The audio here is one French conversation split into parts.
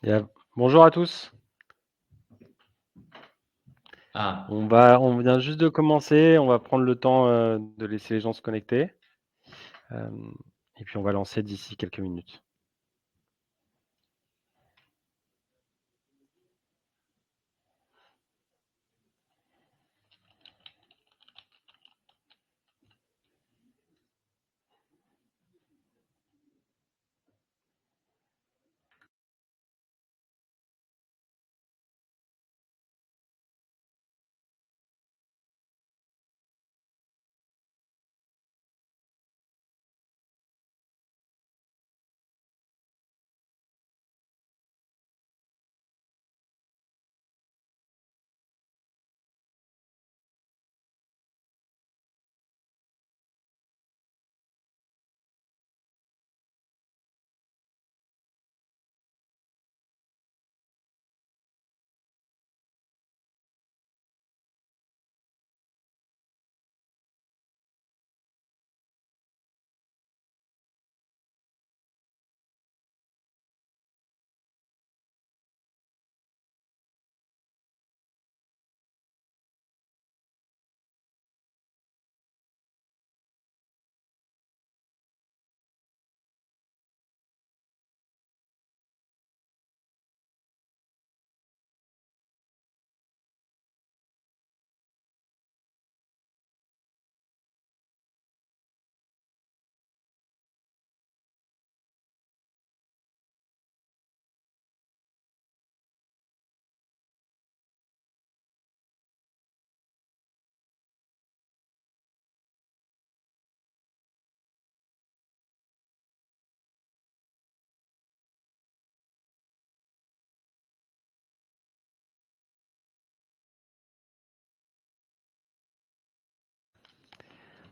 Bien. Bonjour à tous. Ah, On vient juste de commencer, on va prendre le temps, de laisser les gens se connecter, hem et puis on va lancer d'ici quelques minutes.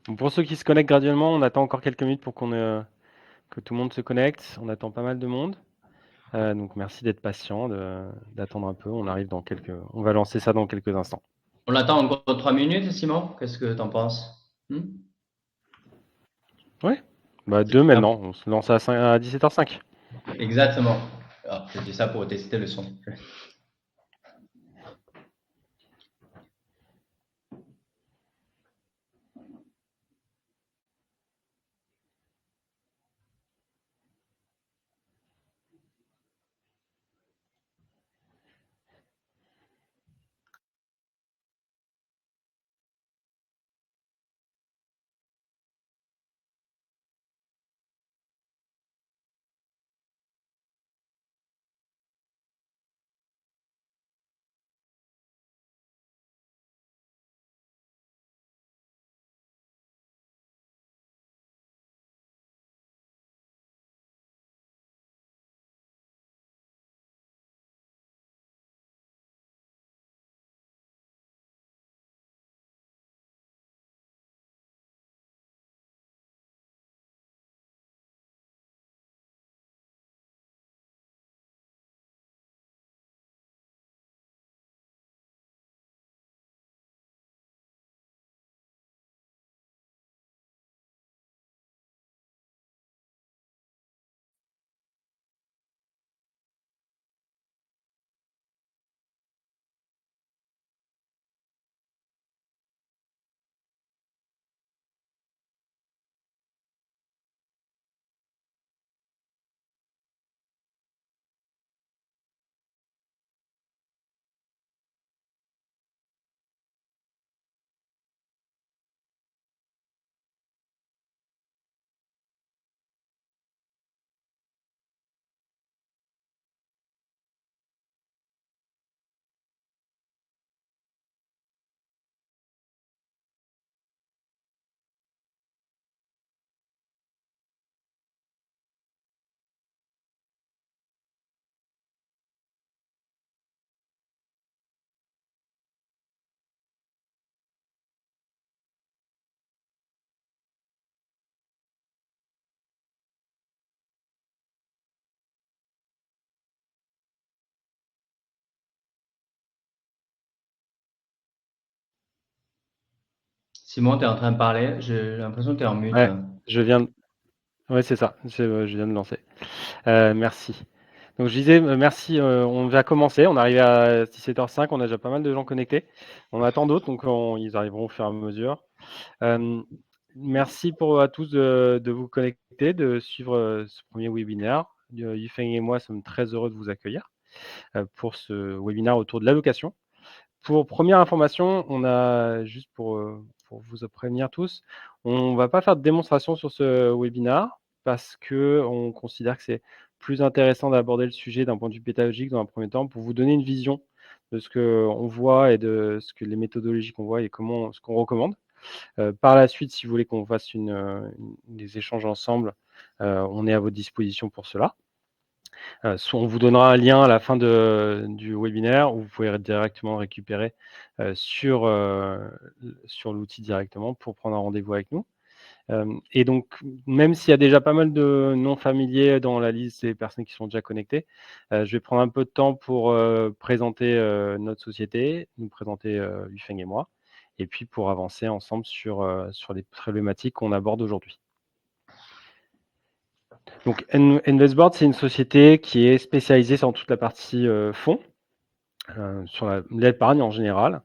Donc pour ceux qui se connectent graduellement, on attend encore quelques minutes pour que tout le monde se connecte. On attend pas mal de monde, donc merci d'être patient, d'attendre un peu. On va lancer ça dans quelques instants. on l'attend encore 3 minutes, Simon? Qu'est-ce que tu en penses? Ouais, bah C'est 2 bien. maintenant, on se lance à 17h05. Exactement. Alors, je dis ça pour tester le son. Simon, tu es en train de parler. J'ai l'impression que tu es en mute. Ouais, je viens de ouais, c'est ça, je viens de lancer. Merci. Donc je disais merci, on va commencer, on arrive à 17h05, on a déjà pas mal de gens connectés. On attend d'autres, donc ils arriveront au fur et à mesure. Merci à tous de vous connecter, de suivre ce premier webinaire. Yufeng et moi sommes très heureux de vous accueillir pour ce webinaire autour de l'allocation. Pour première information, on a juste pour vous prévenir tous, on ne va pas faire de démonstration sur ce webinaire parce qu'on considère que c'est plus intéressant d'aborder le sujet d'un point de vue pédagogique dans un premier temps pour vous donner une vision de ce qu'on voit et de ce que les méthodologies qu'on voit et ce qu'on recommande. Par la suite, si vous voulez qu'on fasse des échanges ensemble, on est à votre disposition pour cela. Soit on vous donnera un lien à la fin du webinaire où vous pouvez directement récupérer sur l'outil directement pour prendre un rendez-vous avec nous. Et donc, même s'il y a déjà pas mal de non familiers dans la liste des personnes qui sont déjà connectées, je vais prendre un peu de temps pour présenter notre société, nous présenter Yufeng et moi, et puis pour avancer ensemble sur les problématiques qu'on aborde aujourd'hui. Donc, Investboard, c'est une société qui est spécialisée sur toute la partie fonds, sur l'épargne en général.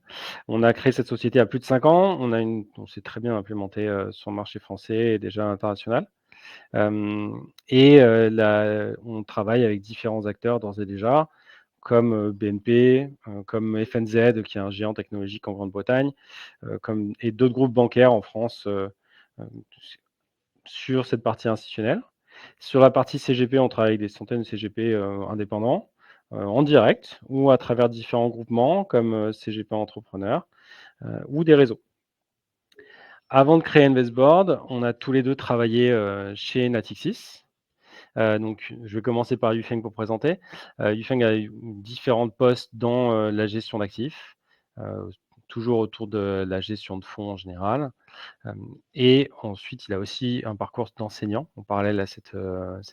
On a créé cette société il y a plus de 5 ans. On s'est très bien implémenté sur le marché français et déjà international. On travaille avec différents acteurs d'ores et déjà, comme BNP, comme FNZ, qui est un géant technologique en Grande-Bretagne, et d'autres groupes bancaires en France sur cette partie institutionnelle. Sur la partie CGP, on travaille avec des centaines de CGP indépendants, en direct ou à travers différents groupements comme CGP Entrepreneurs ou des réseaux. Avant de créer Investboard, on a tous les deux travaillé chez Natixis. Donc, je vais commencer par Yufeng pour présenter. Yufeng a eu différents postes dans la gestion d'actifs, toujours autour de la gestion de fonds en général. Et ensuite, il a aussi un parcours d'enseignant en parallèle à cette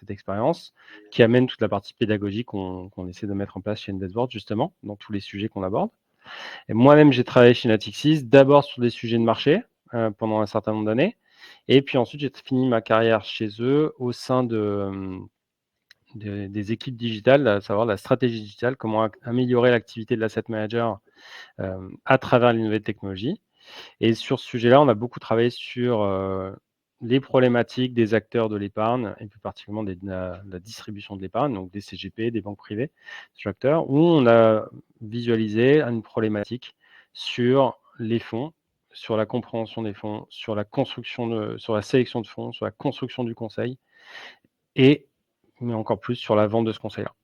expérience qui amène toute la partie pédagogique qu'on essaie de mettre en place chez Investboard, justement, dans tous les sujets qu'on aborde. Et moi-même, j'ai travaillé chez Natixis, d'abord sur des sujets de marché pendant un certain nombre d'années. Et puis ensuite, j'ai fini ma carrière chez eux au sein des équipes digitales, à savoir la stratégie digitale, comment améliorer l'activité de l'asset manager à travers les nouvelles technologies. Et sur ce sujet-là, on a beaucoup travaillé sur les problématiques des acteurs de l'épargne, et plus particulièrement de la distribution de l'épargne, donc des CGP, des banques privées, ces acteurs, où on a visualisé une problématique sur les fonds, sur la compréhension des fonds, sur la sélection de fonds, sur la construction du conseil, mais encore plus sur la vente de ce conseil-là.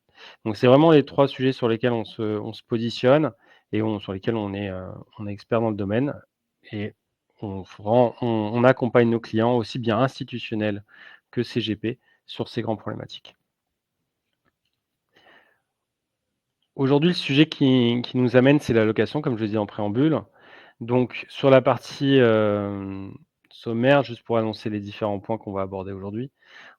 Donc c'est vraiment les 3 sujets sur lesquels on se positionne et sur lesquels on est expert dans le domaine, et on accompagne nos clients, aussi bien institutionnels que CGP, sur ces grandes problématiques. Aujourd'hui, le sujet qui nous amène, c'est l'allocation, comme je le disais en préambule. Donc sur la partie sommaire, juste pour annoncer les différents points qu'on va aborder aujourd'hui,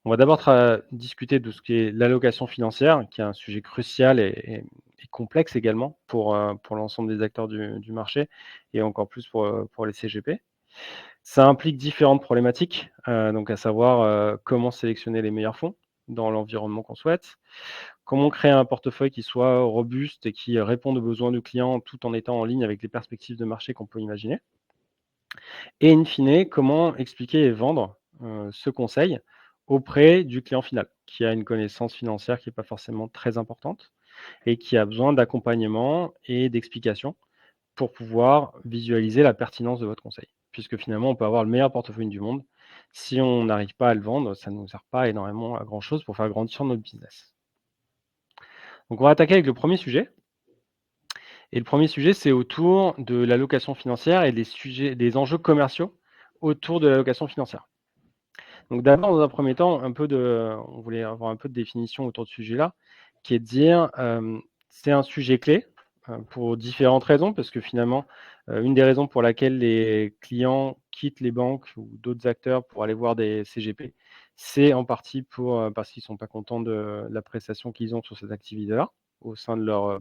on va d'abord discuter de ce qu'est l'allocation financière, qui est un sujet crucial et complexe également pour l'ensemble des acteurs du marché, et encore plus pour les CGP. Ça implique différentes problématiques, donc à savoir comment sélectionner les meilleurs fonds dans l'environnement qu'on souhaite, comment créer un portefeuille qui soit robuste et qui réponde aux besoins du client tout en étant en ligne avec les perspectives de marché qu'on peut imaginer. Et in fine, comment expliquer et vendre ce conseil auprès du client final, qui a une connaissance financière qui n'est pas forcément très importante et qui a besoin d'accompagnement et d'explications pour pouvoir visualiser la pertinence de votre conseil. Puisque finalement, on peut avoir le meilleur portefeuille du monde. Si on n'arrive pas à le vendre, ça ne nous sert pas énormément à grand-chose pour faire grandir notre business. Donc on va attaquer avec le premier sujet. Et le premier sujet, c'est autour de l'allocation financière et des enjeux commerciaux autour de l'allocation financière. Donc d'abord, dans un premier temps, on voulait avoir un peu de définition autour de ce sujet-là, qui est de dire, c'est un sujet clé pour différentes raisons, parce que finalement, une des raisons pour laquelle les clients quittent les banques ou d'autres acteurs pour aller voir des CGP, c'est en partie parce qu'ils ne sont pas contents de la prestation qu'ils ont sur cette activité-là, au sein de leur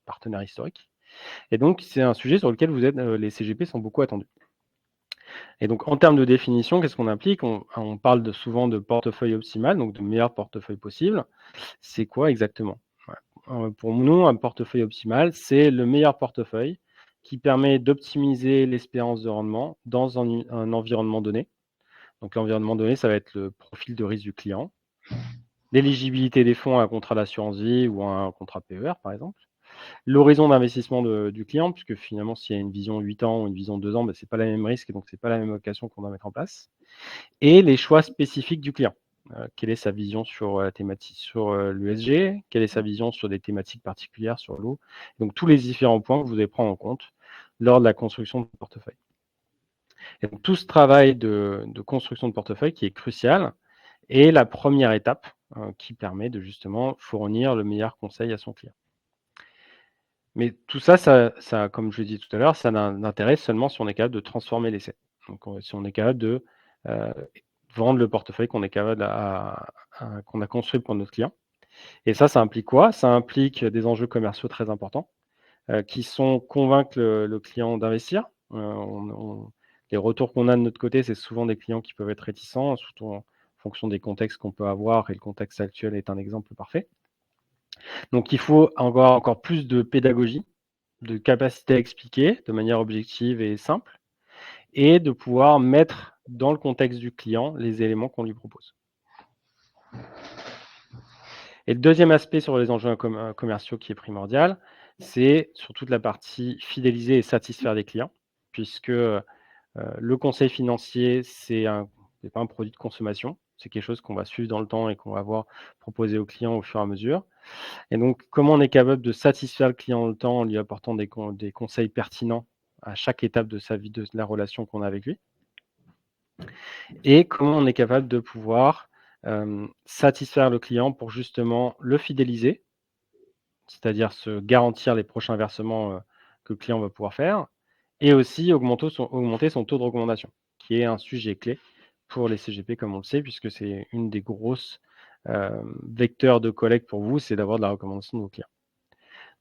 partenaire historique. Et donc, c'est un sujet sur lequel les CGP sont beaucoup attendus. Et donc, en termes de définition, qu'est-ce qu'on implique? On parle souvent de portefeuille optimal, donc de meilleur portefeuille possible. C'est quoi exactement? Pour nous, un portefeuille optimal, c'est le meilleur portefeuille qui permet d'optimiser l'espérance de rendement dans un environnement donné. Donc, l'environnement donné, ça va être le profil de risque du client, l'éligibilité des fonds à un contrat d'assurance vie ou à un contrat PER, par exemple. L'horizon d'investissement du client, puisque finalement, s'il y a une vision 8 ans ou une vision 2 ans, ce n'est pas le même risque et donc ce n'est pas la même allocation qu'on doit mettre en place. Et les choix spécifiques du client. Quelle est sa vision sur la thématique, sur l'ESG? Quelle est sa vision sur des thématiques particulières, sur l'eau? Donc, tous les différents points que vous devez prendre en compte lors de la construction de portefeuille. Et donc, tout ce travail de construction de portefeuille qui est crucial est la première étape qui permet de justement fournir le meilleur conseil à son client. Mais tout ça, comme je l'ai dit tout à l'heure, ça n'a d'intérêt seulement si on est capable de transformer l'essai. Donc, si on est capable de vendre le portefeuille qu'on est capable qu'on a construit pour notre client. Et ça implique quoi? Ça implique des enjeux commerciaux très importants qui sont convaincre le client d'investir. Les retours qu'on a de notre côté, c'est souvent des clients qui peuvent être réticents, surtout en fonction des contextes qu'on peut avoir, et le contexte actuel est un exemple parfait. Donc, il faut avoir encore plus de pédagogie, de capacité à expliquer de manière objective et simple, et de pouvoir mettre dans le contexte du client les éléments qu'on lui propose. Et le deuxième aspect sur les enjeux commerciaux qui est primordial, c'est sur toute la partie fidéliser et satisfaire les clients, puisque le conseil financier, c'est pas un produit de consommation, c'est quelque chose qu'on va suivre dans le temps et qu'on va voir proposer aux clients au fur et à mesure. Et donc, comment on est capable de satisfaire le client dans le temps en lui apportant des conseils pertinents à chaque étape de sa vie, de la relation qu'on a avec lui. Et comment on est capable de pouvoir satisfaire le client pour justement le fidéliser, c'est-à-dire se garantir les prochains versements que le client va pouvoir faire, et aussi augmenter son taux de recommandation, qui est un sujet clé pour les CGP, comme on le sait, puisque c'est une des grosses vecteurs de collecte pour vous, c'est d'avoir de la recommandation de vos clients.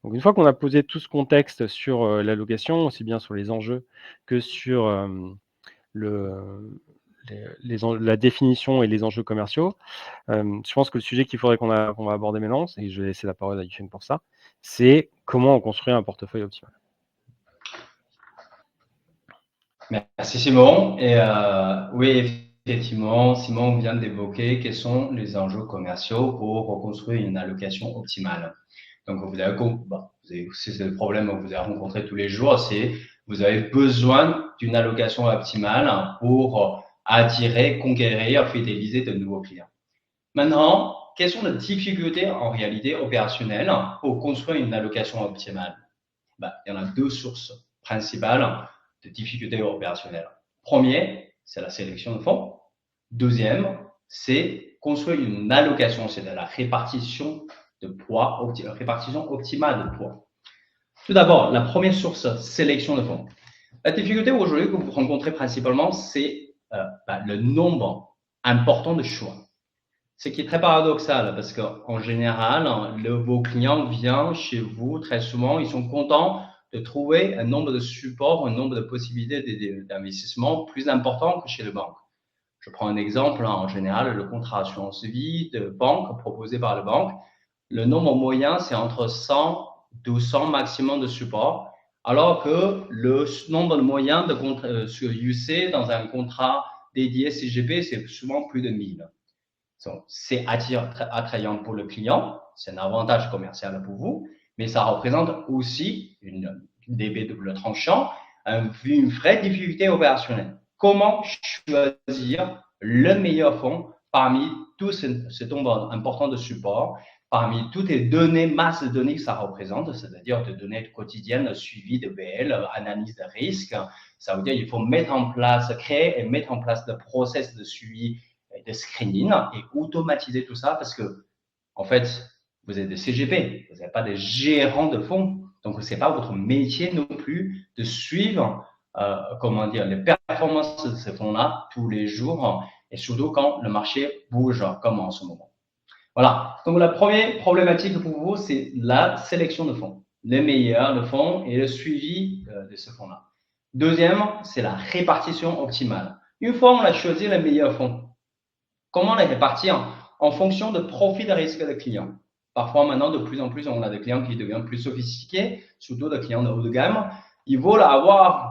Donc, une fois qu'on a posé tout ce contexte sur l'allocation, aussi bien sur les enjeux que sur la définition et les enjeux commerciaux, je pense que le sujet qu'il faudrait qu'on va aborder maintenant, et je vais laisser la parole à Yifeng pour ça, c'est comment on construit un portefeuille optimal. Merci Simon. Et oui, effectivement, Simon vient d'évoquer quels sont les enjeux commerciaux pour reconstruire une allocation optimale. Donc, c'est le problème que vous avez rencontré tous les jours, c'est vous avez besoin d'une allocation optimale pour attirer, conquérir, fidéliser de nouveaux clients. Maintenant, quelles sont les difficultés en réalité opérationnelles pour construire une allocation optimale? Il y en a deux sources principales de difficultés opérationnelles. Premier, c'est la sélection de fonds. Deuxième, c'est construire une allocation, c'est la répartition de poids, répartition optimale de poids. Tout d'abord, la première source, sélection de fonds. La difficulté aujourd'hui que vous rencontrez principalement, c'est le nombre important de choix. Ce qui est très paradoxal parce qu'en général, vos clients viennent chez vous très souvent, ils sont contents de trouver un nombre de supports, un nombre de possibilités d'investissement plus important que chez les banques. Je prends un exemple, en général, le contrat assurance vie de banque proposé par la banque, le nombre moyen, c'est entre 100 et 200 maximum de supports, alors que le nombre moyen sur UC dans un contrat dédié CGP, c'est souvent plus de 1000. C'est attrayant pour le client, c'est un avantage commercial pour vous, mais ça représente aussi une double tranchant, une vraie difficulté opérationnelle. Comment choisir le meilleur fonds parmi tout ce nombre important de supports, parmi toutes les données, masses de données que ça représente, c'est-à-dire de données quotidiennes, suivi de BL, analyse de risque. Ça veut dire qu'il faut créer et mettre en place le process de suivi de screening et automatiser tout ça parce que, en fait, vous êtes des CGP, vous n'êtes pas des gérants de fonds. Donc, ce n'est pas votre métier non plus de suivre les performances de ces fonds-là tous les jours et surtout quand le marché bouge comme en ce moment. Voilà. Donc, la première problématique pour vous, c'est la sélection de fonds. Les meilleurs de fonds et le suivi de ce fonds-là. Deuxième, c'est la répartition optimale. Une fois on a choisi le meilleur fonds, comment les répartir en fonction de profil de risque des clients. Parfois, maintenant, de plus en plus, on a des clients qui deviennent plus sophistiqués, surtout des clients de haut de gamme. Ils veulent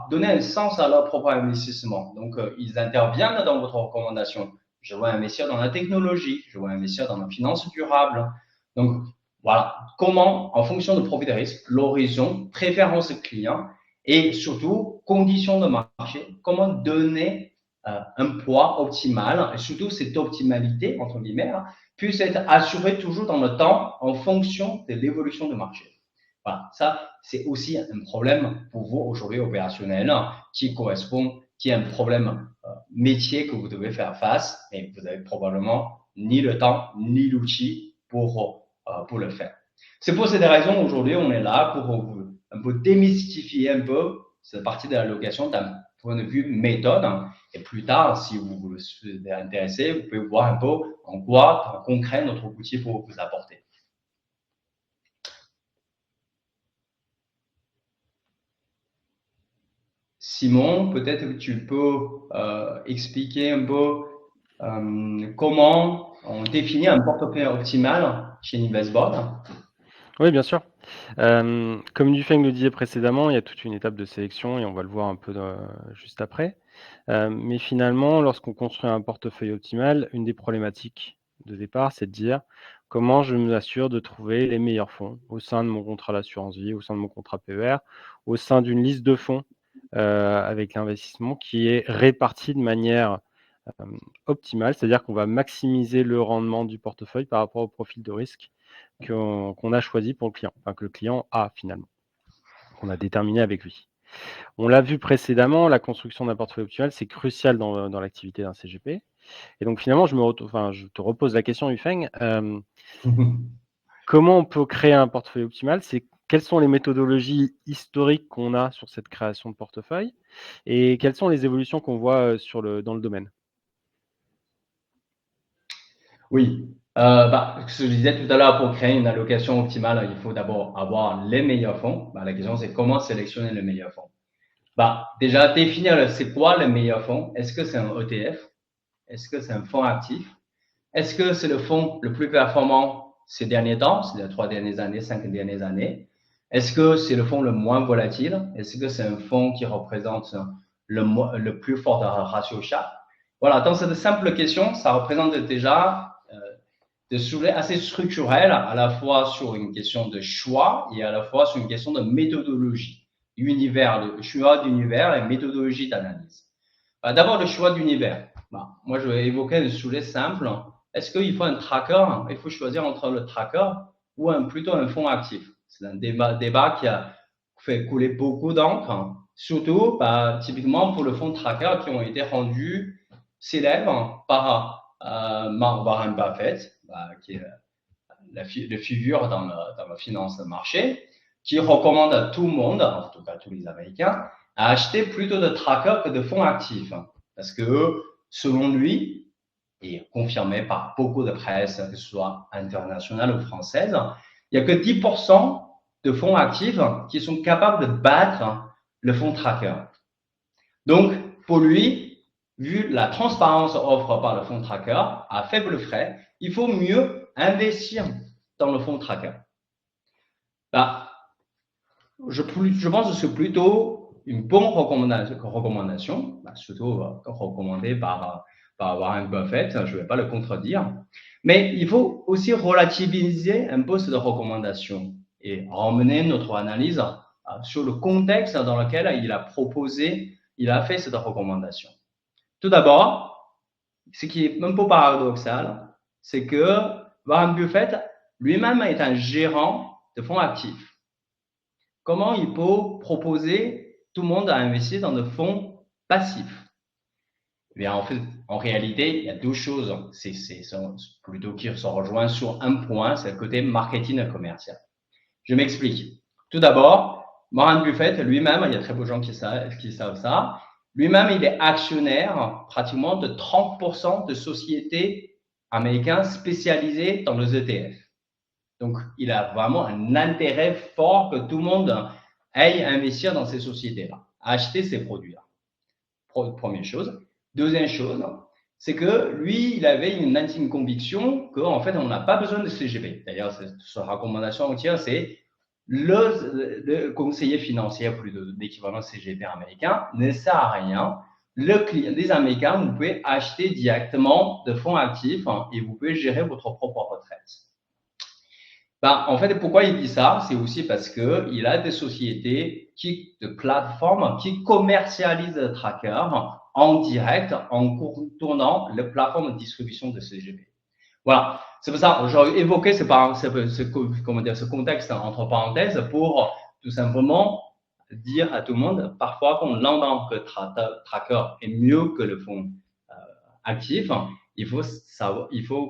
donner un sens à leur propre investissement. Donc, ils interviennent dans votre recommandation. Je veux investir dans la technologie, je veux investir dans la finance durable. Donc, voilà, comment, en fonction de profil de risque, l'horizon, préférence client et surtout conditions de marché, comment donner un poids optimal et surtout cette optimalité, entre guillemets, puisse être assurée toujours dans le temps en fonction de l'évolution du marché. Voilà, ça, c'est aussi un problème pour vous aujourd'hui opérationnel qui est un problème métier que vous devez faire face, et vous avez probablement ni le temps ni l'outil pour le faire. C'est pour cette raison aujourd'hui, on est là pour un peu démystifier un peu cette partie de l'allocation d'un point de vue méthode. Et plus tard, si vous vous êtes intéressé, vous pouvez voir un peu en quoi, en concret, notre outil peut vous apporter. Simon, peut-être que tu peux expliquer un peu comment on définit un portefeuille optimal chez Investboard. Oui, bien sûr. Comme Dufeng le disait précédemment, il y a toute une étape de sélection et on va le voir un peu juste après. Mais finalement, lorsqu'on construit un portefeuille optimal, une des problématiques de départ, c'est de dire comment je m'assure de trouver les meilleurs fonds au sein de mon contrat d'assurance vie, au sein de mon contrat PER, au sein d'une liste de fonds avec l'investissement qui est répartie de manière optimale, c'est-à-dire qu'on va maximiser le rendement du portefeuille par rapport au profil de risque qu'on a choisi pour le client, enfin que le client a finalement, qu'on a déterminé avec lui. On l'a vu précédemment, la construction d'un portefeuille optimal, c'est crucial dans l'activité d'un CGP. Et donc finalement, je te repose la question, Yufeng. Comment on peut créer un portefeuille optimal? Quelles sont les méthodologies historiques qu'on a sur cette création de portefeuille et quelles sont les évolutions qu'on voit dans le domaine? Oui, ce que je disais tout à l'heure, pour créer une allocation optimale, il faut d'abord avoir les meilleurs fonds. La question, c'est comment sélectionner le meilleur fonds. Déjà, définir c'est quoi le meilleur fonds. Est-ce que c'est un ETF? Est-ce que c'est un fonds actif? Est-ce que c'est le fonds le plus performant ces derniers temps, c'est les 3 dernières années, 5 dernières années? Est-ce que c'est le fonds le moins volatile? Est-ce que c'est un fonds qui représente le plus fort ratio Sharpe? Voilà, dans cette simple question, ça représente déjà des sujets assez structurels, à la fois sur une question de choix et à la fois sur une question de méthodologie, le choix d'univers et méthodologie d'analyse. D'abord, le choix d'univers. Moi, je vais évoquer un sujet simple. Est-ce qu'il faut un tracker? Il faut choisir entre le tracker ou plutôt un fonds actif. C'est un débat qui a fait couler beaucoup d'encre, surtout typiquement pour le fonds tracker qui ont été rendus célèbres par Warren Buffett, qui est la figure dans la finance de marché, qui recommande à tout le monde, en tout cas tous les Américains, à acheter plutôt de trackers que de fonds actifs. Parce que, selon lui, et confirmé par beaucoup de presse, que ce soit internationale ou française, il n'y a que 10% de fonds actifs qui sont capables de battre le fonds tracker. Donc, pour lui, vu la transparence offre par le fonds tracker à faible frais, il faut mieux investir dans le fonds tracker. Je pense que c'est plutôt une bonne recommandation, surtout recommandée par Warren Buffett, je ne vais pas le contredire. Mais il faut aussi relativiser un peu cette recommandation et ramener notre analyse sur le contexte dans lequel il a fait cette recommandation. Tout d'abord, ce qui est un peu paradoxal, c'est que Warren Buffett lui-même est un gérant de fonds actifs. Comment il peut proposer tout le monde à investir dans des fonds passifs? Bien, en fait, en réalité, il y a deux choses. C'est plutôt qui se rejoignent sur un point, c'est le côté marketing commercial. Je m'explique. Tout d'abord, Warren Buffett lui-même, il y a très peu de gens qui savent ça, lui-même, il est actionnaire pratiquement de 30% de sociétés américaines spécialisées dans les ETF. Donc, il a vraiment un intérêt fort que tout le monde aille investir dans ces sociétés-là. acheter ces produits-là. Première chose. Deuxième chose, c'est que lui, il avait une intime conviction qu'en fait, on n'a pas besoin de CGP. D'ailleurs, sa recommandation entière, c'est le conseiller financier, plus d'équivalent CGP américain, ne sert à rien. Le client des Américains, vous pouvez acheter directement de fonds actifs et vous pouvez gérer votre propre retraite. En fait, pourquoi il dit ça? C'est aussi parce qu'il a des sociétés de plateformes qui commercialisent le tracker en direct en contournant la plateforme de distribution de CGP. Voilà, c'est pour ça que j'ai évoqué ce contexte entre parenthèses pour tout simplement dire à tout le monde, parfois qu'on entend que tracker est mieux que le fonds actif, il faut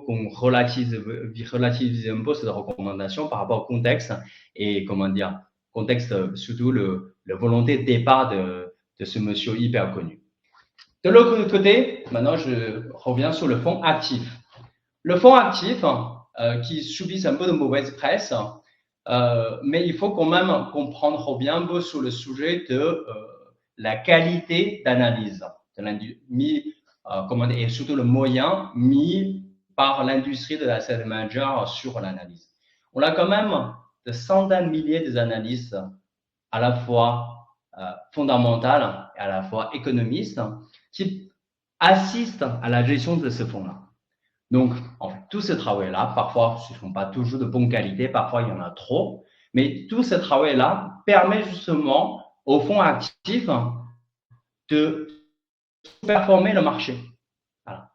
qu'on relativise un peu cette recommandation par rapport au contexte et contexte surtout la volonté de départ de ce monsieur hyper connu. De l'autre côté, maintenant je reviens sur le fonds actif. Le fonds actif qui subit un peu de mauvaise presse, mais il faut quand même comprendre bien un peu sur le sujet de la qualité d'analyse et surtout le moyen mis par l'industrie de l'asset manager sur l'analyse. On a quand même de centaines de milliers d'analystes à la fois fondamentales et à la fois économistes qui assistent à la gestion de ce fonds-là. Donc, en fait, tout ce travail-là, parfois, ce ne sont pas toujours de bonne qualité, parfois, il y en a trop, mais tout ce travail-là permet justement au fonds actif de performer le marché. Voilà.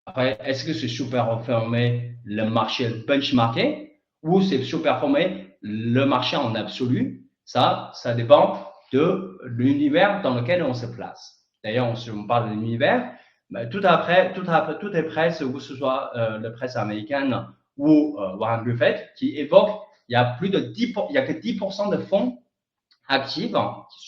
Après, est-ce que c'est sous-performer le marché benchmarké ou c'est sous-performer le marché en absolu? Ça dépend de l'univers dans lequel on se place. D'ailleurs, si on parle de l'univers, toute est presse, que ce soit la presse américaine ou Warren Buffett, qui évoque il y a que 10% de fonds actifs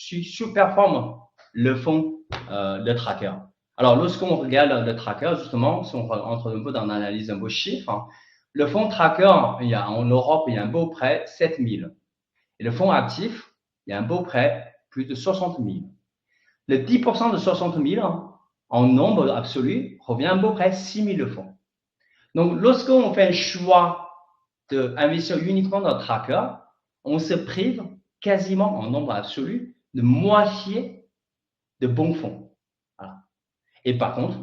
qui sous-performent le fonds de tracker. Alors, lorsqu'on regarde le tracker, justement, si on entre un peu dans l'analyse un peu chiffres, le fonds tracker, en Europe, il y a un peu près 7000. Et le fonds actif, il y a un peu près plus de 60 000. Le 10% de 60 000, en nombre absolu, revient à peu près 6 000 fonds. Donc, lorsqu'on fait un choix d'investir uniquement dans le tracker, on se prive quasiment en nombre absolu de moitié de bons fonds. Voilà. Et par contre,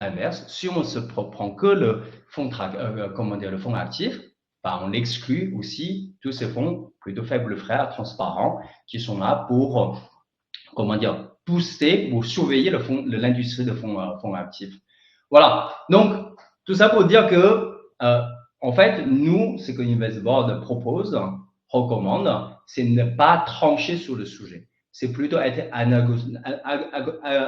l'inverse, si on ne se prend que le fonds, le fonds actif, on exclut aussi tous ces fonds plutôt faibles frais, transparents, qui sont là pour, booster ou surveiller l'industrie de fonds actifs. Voilà. Donc, tout ça pour dire que, en fait, nous, ce que InvestBoard propose, recommande, c'est ne pas trancher sur le sujet. C'est plutôt être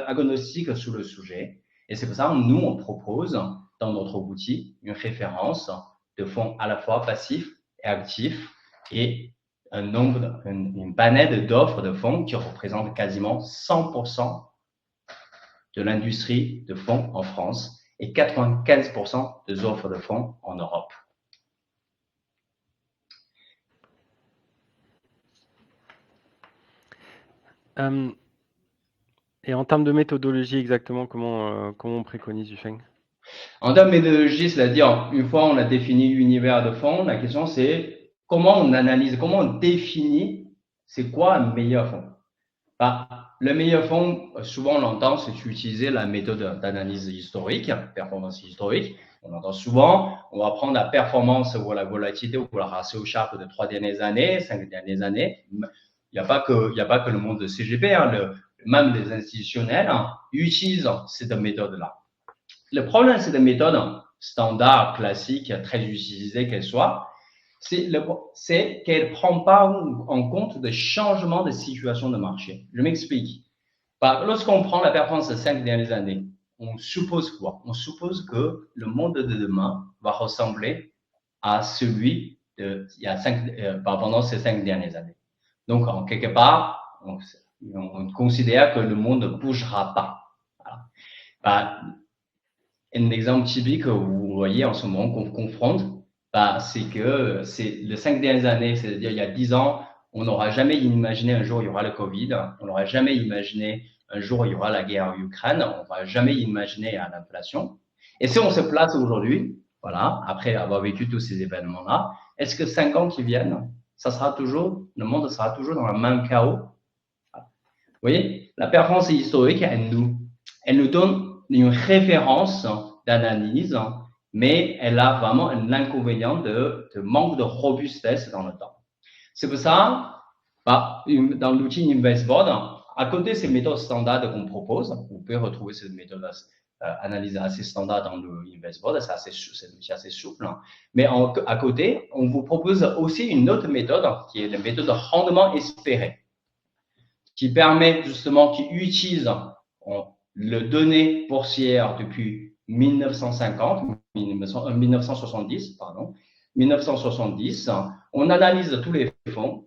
agnostique sur le sujet. Et c'est pour ça que nous, on propose dans notre outil une référence de fonds à la fois passifs et actifs et une panel d'offres de fonds qui représente quasiment 100% de l'industrie de fonds en France et 95% des offres de fonds en Europe. Et en termes de méthodologie, exactement, comment on préconise Yufeng? En termes de méthodologie, c'est-à-dire, une fois on a défini l'univers de fonds, la question c'est comment on analyse, comment on définit c'est quoi un meilleur fonds. Le meilleur fonds, souvent on l'entend, c'est utiliser la méthode d'analyse historique, performance historique. On entend souvent, on va prendre la performance ou la volatilité ou la ratio Sharpe de 3 dernières années, 5 dernières années. Il n'y a pas que le monde de CGP, même les institutionnels utilisent cette méthode-là. Le problème de cette méthode standard, classique, très utilisée qu'elle soit, c'est qu'elle ne prend pas en compte des changements de situation de marché. Je m'explique. Lorsqu'on prend la performance des 5 dernières années, on suppose quoi? On suppose que le monde de demain va ressembler à celui pendant ces 5 dernières années. Donc, en quelque part, on considère que le monde ne bougera pas. Voilà. Un exemple typique où vous voyez en ce moment qu'on confronte, c'est que c'est les 5 dernières années, c'est-à-dire il y a 10 ans, On n'aura jamais imaginé un jour il y aura le Covid, on n'aura jamais imaginé un jour il y aura la guerre en Ukraine, on n'aura jamais imaginé l'inflation. Et si on se place aujourd'hui, voilà, après avoir vécu tous ces événements-là, est-ce que 5 ans qui viennent, ça sera toujours, le monde sera toujours dans le même chaos? Vous voyez, la performance historique, elle nous donne une référence d'analyse, mais elle a vraiment un inconvénient de manque de robustesse dans le temps. C'est pour ça, dans l'outil InvestBoard, à côté de ces méthodes standards qu'on propose, vous pouvez retrouver ces méthodes analyse assez standard dans le InvestBoard, c'est un outil assez souple. Mais à côté, on vous propose aussi une autre méthode qui est la méthode de rendement espéré, qui permet justement, qui utilise le données boursières depuis 1970, pardon, 1970. On analyse tous les fonds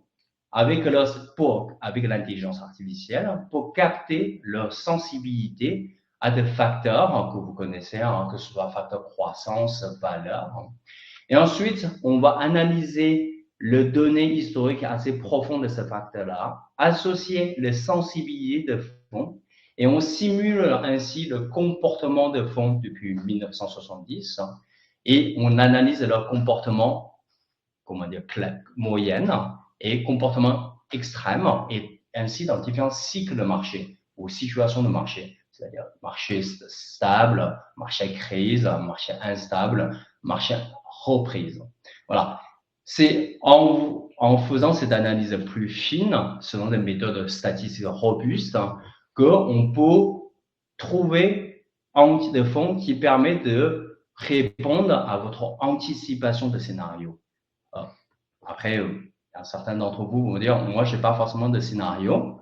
avec l'intelligence artificielle pour capter leur sensibilité à des facteurs que vous connaissez, que ce soit facteur croissance, valeur. Et ensuite, on va analyser le données historique assez profond de ce facteur-là, associer les sensibilités de fonds, et on simule ainsi le comportement de fonds depuis 1970, et on analyse leur comportement, moyenne, et comportement extrême, et ainsi dans différents cycles de marché ou situations de marché, c'est-à-dire marché stable, marché crise, marché instable, marché reprise. Voilà. C'est en faisant cette analyse plus fine, selon des méthodes statistiques robustes, qu'on peut trouver un outil de fonds qui permet de répondre à votre anticipation de scénario. Après, certains d'entre vous vont dire, moi, je n'ai pas forcément de scénario.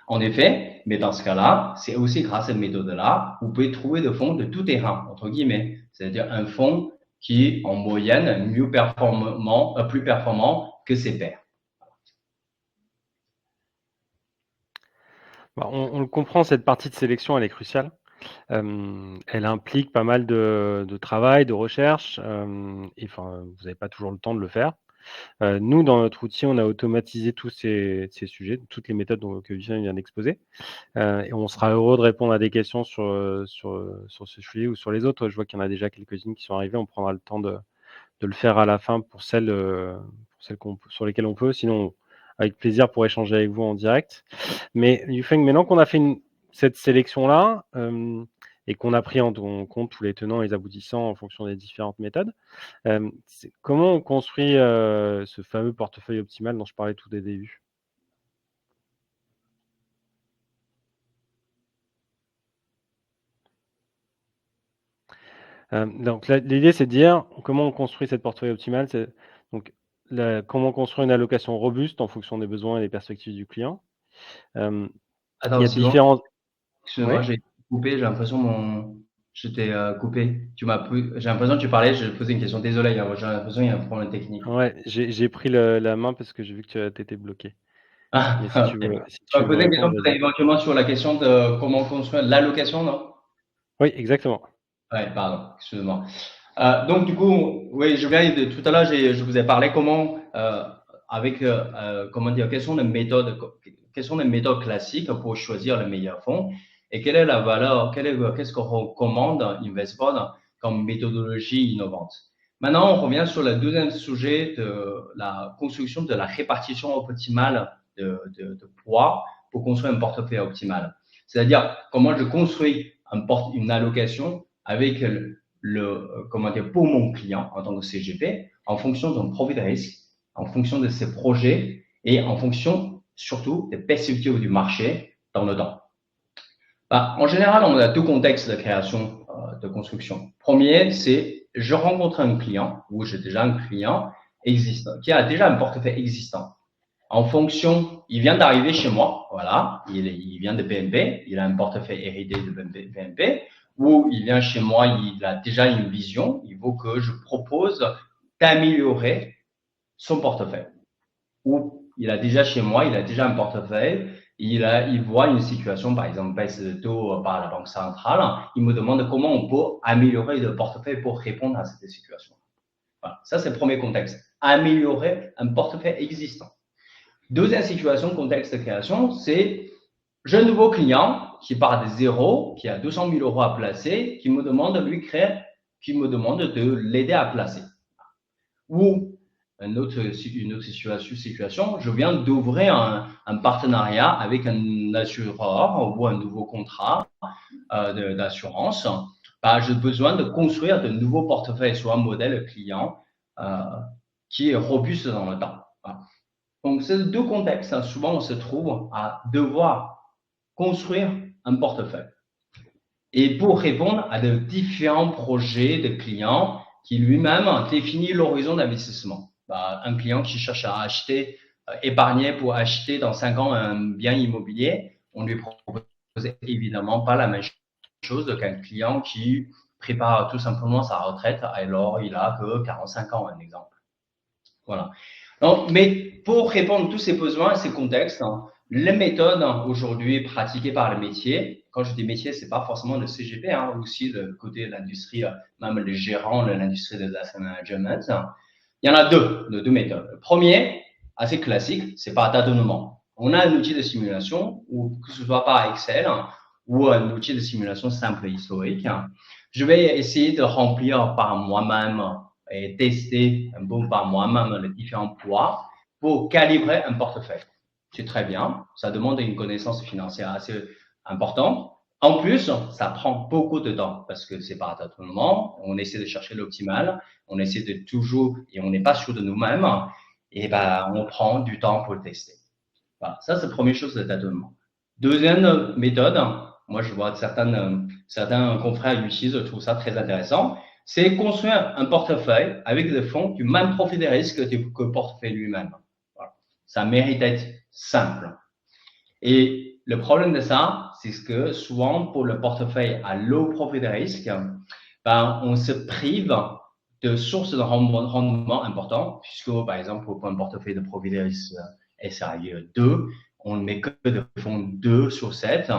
En effet, mais dans ce cas-là, c'est aussi grâce à cette méthode-là, vous pouvez trouver des fonds de tout terrain, entre guillemets. C'est-à-dire un fonds qui est en moyenne plus performant que ses pairs. On le comprend, cette partie de sélection, elle est cruciale. Elle implique pas mal de travail, de recherche, et enfin, vous n'avez pas toujours le temps de le faire. Nous, dans notre outil, on a automatisé tous ces sujets, toutes les méthodes que Vivien vient d'exposer. Et on sera heureux de répondre à des questions sur ce sujet ou sur les autres. Je vois qu'il y en a déjà quelques-unes qui sont arrivées. On prendra le temps de le faire à la fin pour celles sur lesquelles on peut. Sinon, avec plaisir pour échanger avec vous en direct. Mais Yufeng, maintenant qu'on a fait cette sélection-là, et qu'on a pris en compte tous les tenants et les aboutissants en fonction des différentes méthodes, comment on construit ce fameux portefeuille optimal dont je parlais tout au début? Donc l'idée, c'est de dire comment on construit cette portefeuille optimale. Donc comment construire une allocation robuste en fonction des besoins et des perspectives du client. Il Attends, y a Simon, différents... excuse-moi, Oui, j'ai coupé, j'ai l'impression je t'ai coupé. J'ai l'impression que tu parlais, je posais une question. Désolé, j'ai l'impression qu'il y a un problème technique. ouais, j'ai pris la main parce que j'ai vu que tu étais bloqué. Mais si tu Ok. veux Poser une question répondre, vas-y. éventuellement sur la question de comment construire l'allocation, non? Oui, exactement. Ouais, pardon, excuse-moi. Donc, du coup, oui, je viens de tout à l'heure, je vous ai parlé comment, comment dire, quelles sont les méthodes classiques pour choisir le meilleur fonds et quelle est la valeur, qu'est-ce qu'on recommande InvestBoard comme méthodologie innovante. Maintenant, on revient sur le deuxième sujet de la construction de la répartition optimale de poids pour construire un portefeuille optimal. C'est-à-dire, comment je construis une allocation avec comment dire, pour mon client en tant que CGP, en fonction de son profit de risque, en fonction de ses projets et en fonction surtout des perspectives du marché dans le temps. En général, on a deux contextes de création de construction. Premier, c'est je rencontre un client ou j'ai déjà un client existant qui a déjà un portefeuille existant. En fonction, il vient d'arriver chez moi, voilà, il vient de BNP, il a un portefeuille hérité de BNP, ou il vient chez moi, il a déjà une vision, il faut que je propose d'améliorer son portefeuille. Ou il a déjà chez moi, il a déjà un portefeuille, il voit une situation, par exemple, baisse de taux par la Banque centrale, il me demande comment on peut améliorer le portefeuille pour répondre à cette situation. Voilà. Ça, c'est le premier contexte. Améliorer un portefeuille existant. Deuxième situation, contexte de création, c'est j'ai un nouveau client qui part de zéro, qui a 200 000 euros à placer, qui me demande de lui créer, qui me demande de l'aider à placer. Ou une autre situation, je viens d'ouvrir un partenariat avec un assureur ou un nouveau contrat d'assurance. Bah, j'ai besoin de construire de nouveaux portefeuilles sur un modèle client qui est robuste dans le temps. Voilà. Donc, ces deux contextes, hein, souvent on se trouve à devoir construire un portefeuille. Et pour répondre à de différents projets de clients qui lui-même définit l'horizon d'investissement. Bah, un client qui cherche à acheter, épargner pour acheter dans 5 ans un bien immobilier, on lui propose évidemment pas la même chose qu'un client qui prépare tout simplement sa retraite alors il a que 45 ans, un exemple. Voilà. Donc, mais pour répondre à tous ces besoins et ces contextes, hein, les méthodes aujourd'hui pratiquées par les métiers, quand je dis métier, c'est pas forcément le CGP, hein, aussi le côté de l'industrie, même les gérants de l'industrie de l'asset management. Il y en a deux méthodes. Le premier, assez classique, c'est par tâtonnement. On a un outil de simulation, ou que ce soit par Excel ou un outil de simulation simple et historique. Je vais essayer de remplir par moi-même et tester un peu par moi-même les différents poids pour calibrer un portefeuille. C'est très bien, ça demande une connaissance financière assez importante. En plus, ça prend beaucoup de temps parce que c'est par tâtonnement, on essaie de chercher l'optimal, on essaie de toujours, et on n'est pas sûr de nous-mêmes, et ben, on prend du temps pour le tester. Voilà, ça c'est la première chose de tâtonnement. Deuxième méthode, moi je vois certains confrères utilisent, je trouve ça très intéressant, c'est construire un portefeuille avec des fonds du même profil des risques que le portefeuille lui-même. Voilà. Ça mérite d'être simple. Et le problème de ça, c'est que souvent pour le portefeuille à low profil des risques, ben, on se prive de sources de rendement importantes, puisque par exemple pour un portefeuille de profil des risques SRI 2, on ne met que de fonds 2 sur 7,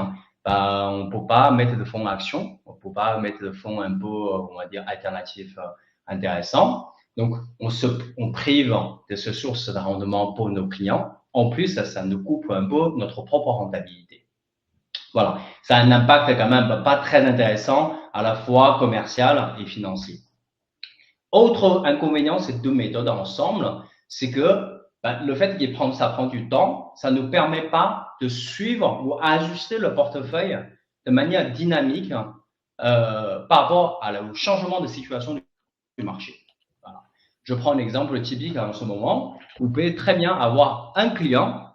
ben, on ne peut pas mettre de fonds action, on ne peut pas mettre de fonds un peu, on va dire, alternatifs intéressants. Donc, on prive de ces sources de rendement pour nos clients. En plus, ça nous coupe un peu notre propre rentabilité. Voilà, ça a un impact quand même pas très intéressant, à la fois commercial et financier. Autre inconvénient, ces deux méthodes ensemble, c'est que le fait que ça prend du temps, ça ne nous permet pas de suivre ou ajuster le portefeuille de manière dynamique par rapport au changement de situation du marché. Voilà. Je prends un exemple typique en ce moment. Vous pouvez très bien avoir un client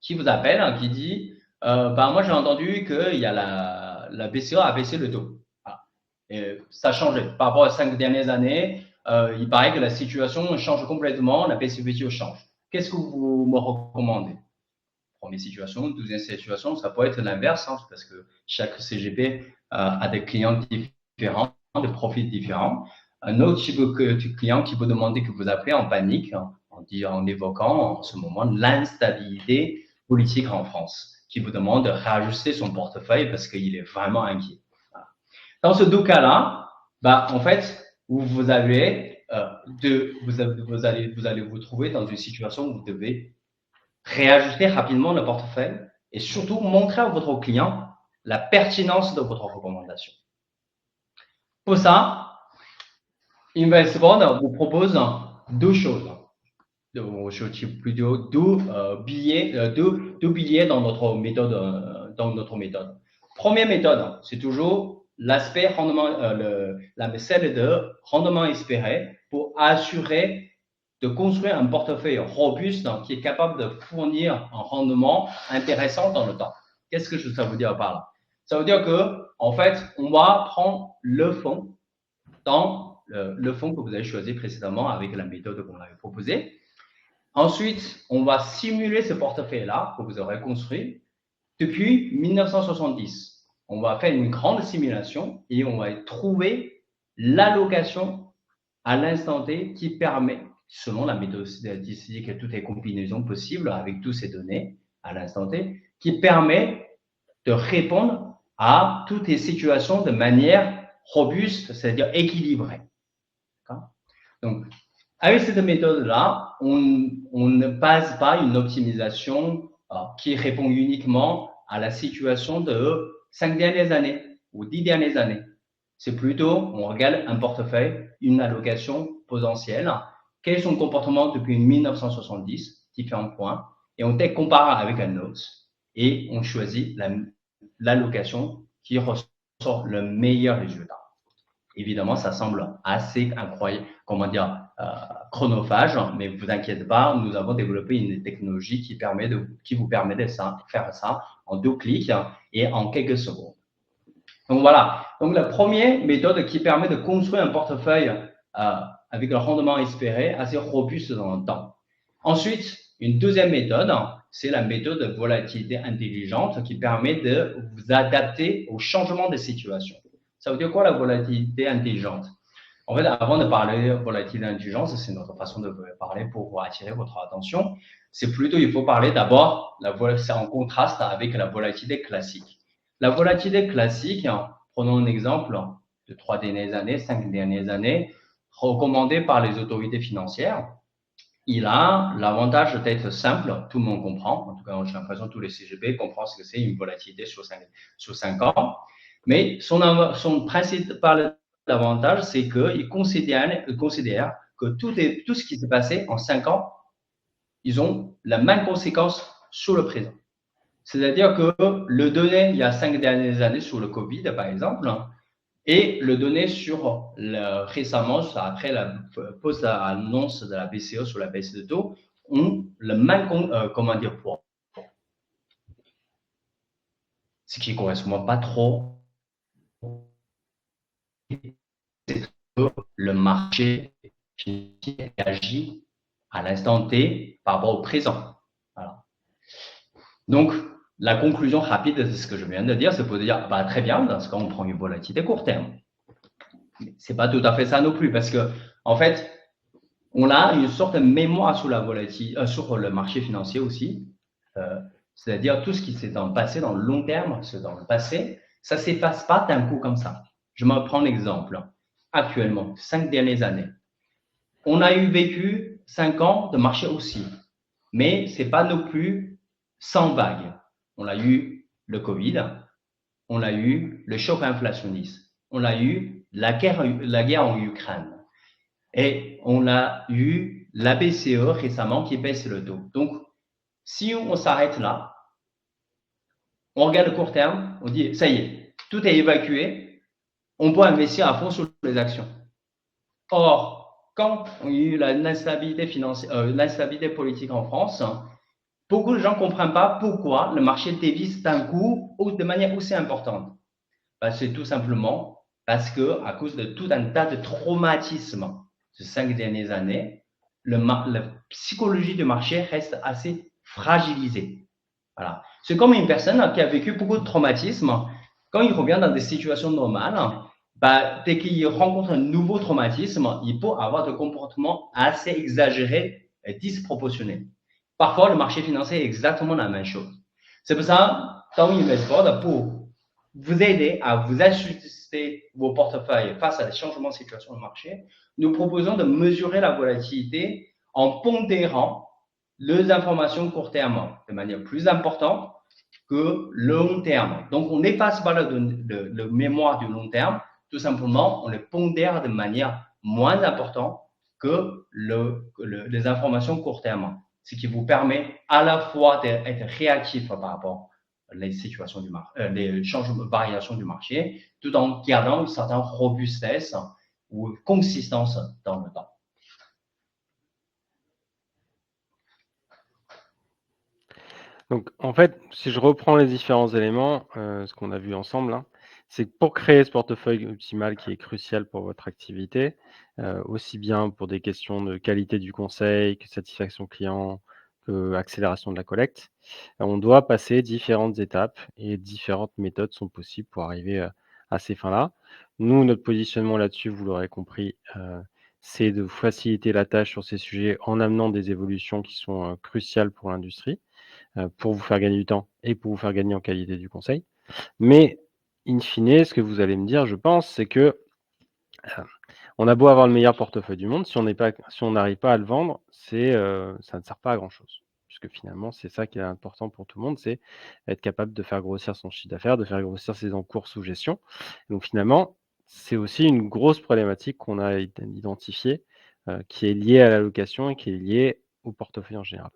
qui vous appelle, qui dit moi j'ai entendu que la BCE a baissé le taux. Voilà. Et ça a changé. Par rapport aux 5 dernières années, il paraît que la situation change complètement, la BCE change. Qu'est-ce que vous me recommandez? Première situation. Deuxième situation, ça peut être l'inverse, hein, parce que chaque CGP a des clients différents, des profils différents. Un autre type de client qui peut demander que vous appelez en panique, en évoquant en ce moment l'instabilité politique en France, qui vous demande de réajuster son portefeuille parce qu'il est vraiment inquiet. Voilà. Dans ce deux cas-là, en fait, vous allez vous trouver dans une situation où vous devez réajuster rapidement le portefeuille et surtout montrer à votre client la pertinence de votre recommandation. Pour ça, InvestBoard vous propose deux choses. Plutôt deux billets dans notre méthode. Première méthode, c'est toujours l'aspect rendement, celle de rendement espéré pour assurer de construire un portefeuille robuste qui est capable de fournir un rendement intéressant dans le temps. Qu'est-ce que ça veut dire par là? Ça veut dire que, en fait, on va prendre le fonds dans le fonds que vous avez choisi précédemment avec la méthode qu'on avait proposée. Ensuite, on va simuler ce portefeuille-là que vous aurez construit depuis 1970. On va faire une grande simulation et on va trouver l'allocation à l'instant T qui permet, selon la méthode statistique et toutes les combinaisons possibles avec toutes ces données à l'instant T, qui permet de répondre à toutes les situations de manière robuste, c'est-à-dire équilibrée. Donc, Avec cette méthode-là, on ne base pas une optimisation qui répond uniquement à la situation de 5 dernières années ou 10 dernières années. C'est plutôt, on regarde un portefeuille, une allocation potentielle, quel est son comportement depuis 1970, différents points, et on compare avec un autre, et on choisit l'allocation qui ressort le meilleur résultat. Évidemment, ça semble assez incroyable, chronophage, mais vous inquiétez pas, nous avons développé une technologie qui vous permet de faire ça en 2 clics et en quelques secondes. Donc voilà. Donc la première méthode qui permet de construire un portefeuille avec un rendement espéré assez robuste dans le temps. Ensuite, une deuxième méthode, c'est la méthode de volatilité intelligente qui permet de vous adapter au changement de situation. Ça veut dire quoi la volatilité intelligente? En fait, avant de parler de volatilité intelligente, c'est notre façon de parler pour attirer votre attention. C'est plutôt, il faut parler d'abord, c'est en contraste avec la volatilité classique. La volatilité classique, prenons un exemple de 3 dernières années, 5 dernières années, recommandé par les autorités financières. Il a l'avantage d'être simple, tout le monde comprend. En tout cas, j'ai l'impression que tous les CGP comprennent ce que c'est une volatilité sur 5 ans. Mais son principal avantage, c'est qu'il considère que tout ce qui s'est passé en 5 ans, ils ont la même conséquence sur le présent. C'est-à-dire que le donné il y a 5 dernières années sur le Covid, par exemple, et le donné sur récemment, après la post-annonce de la BCE sur la baisse de taux, ont le même poids. Ce qui ne correspond pas trop, c'est que le marché financier agit à l'instant T par rapport au présent. Voilà. Donc, la conclusion rapide de ce que je viens de dire, c'est pour dire, bah, très bien, dans ce cas, on prend une volatilité court terme. C'est pas tout à fait ça non plus, parce que, en fait, on a une sorte de mémoire sur la volatilité, sur le marché financier aussi. C'est-à-dire tout ce qui s'est passé dans le long terme, c'est dans le passé, ça ne s'efface pas d'un coup comme ça. Je me prends l'exemple. Actuellement, 5 dernières années, on a vécu 5 ans de marché aussi, mais ce n'est pas non plus sans vague. On a eu le Covid, on a eu le choc inflationniste, on a eu la guerre en Ukraine, et on a eu la BCE récemment qui baisse le taux. Donc, si on s'arrête là, on regarde le court terme, on dit, ça y est, tout est évacué, on peut investir à fond sur les actions. Or, quand il y a eu l'instabilité politique en France, beaucoup de gens ne comprennent pas pourquoi le marché dévisse d'un coup ou de manière aussi importante. Ben, c'est tout simplement parce que, à cause de tout un tas de traumatismes ces 5 dernières années, la psychologie du marché reste assez fragilisée. Voilà. C'est comme une personne qui a vécu beaucoup de traumatismes. Quand il revient dans des situations normales, bah, dès qu'il rencontre un nouveau traumatisme, il peut avoir des comportements assez exagérés et disproportionnés. Parfois, le marché financier est exactement la même chose. C'est pour ça, dans Investor, pour vous aider à vous ajuster vos portefeuilles face à des changements de situation de marché, nous proposons de mesurer la volatilité en pondérant les informations court terme de manière plus importante que le long terme. Donc, on n'efface pas le mémoire du long terme, tout simplement, on le pondère de manière moins importante que les informations court terme, ce qui vous permet à la fois d'être réactif par rapport les situations du marché, les changements, variations du marché, tout en gardant une certaine robustesse ou consistance dans le temps. Donc, en fait, si je reprends les différents éléments, ce qu'on a vu ensemble, hein, c'est que pour créer ce portefeuille optimal qui est crucial pour votre activité, aussi bien pour des questions de qualité du conseil, que satisfaction client, que accélération de la collecte, on doit passer différentes étapes et différentes méthodes sont possibles pour arriver, à ces fins-là. Nous, notre positionnement là-dessus, vous l'aurez compris, c'est de faciliter la tâche sur ces sujets en amenant des évolutions qui sont, cruciales pour l'industrie. Pour vous faire gagner du temps et pour vous faire gagner en qualité du conseil. Mais in fine, ce que vous allez me dire, je pense, c'est que On a beau avoir le meilleur portefeuille du monde, si on n'arrive pas à le vendre, ça ne sert pas à grand chose. Puisque finalement, c'est ça qui est important pour tout le monde, c'est être capable de faire grossir son chiffre d'affaires, de faire grossir ses encours sous gestion. Donc finalement, c'est aussi une grosse problématique qu'on a identifiée, qui est liée à l'allocation et qui est liée au portefeuille en général.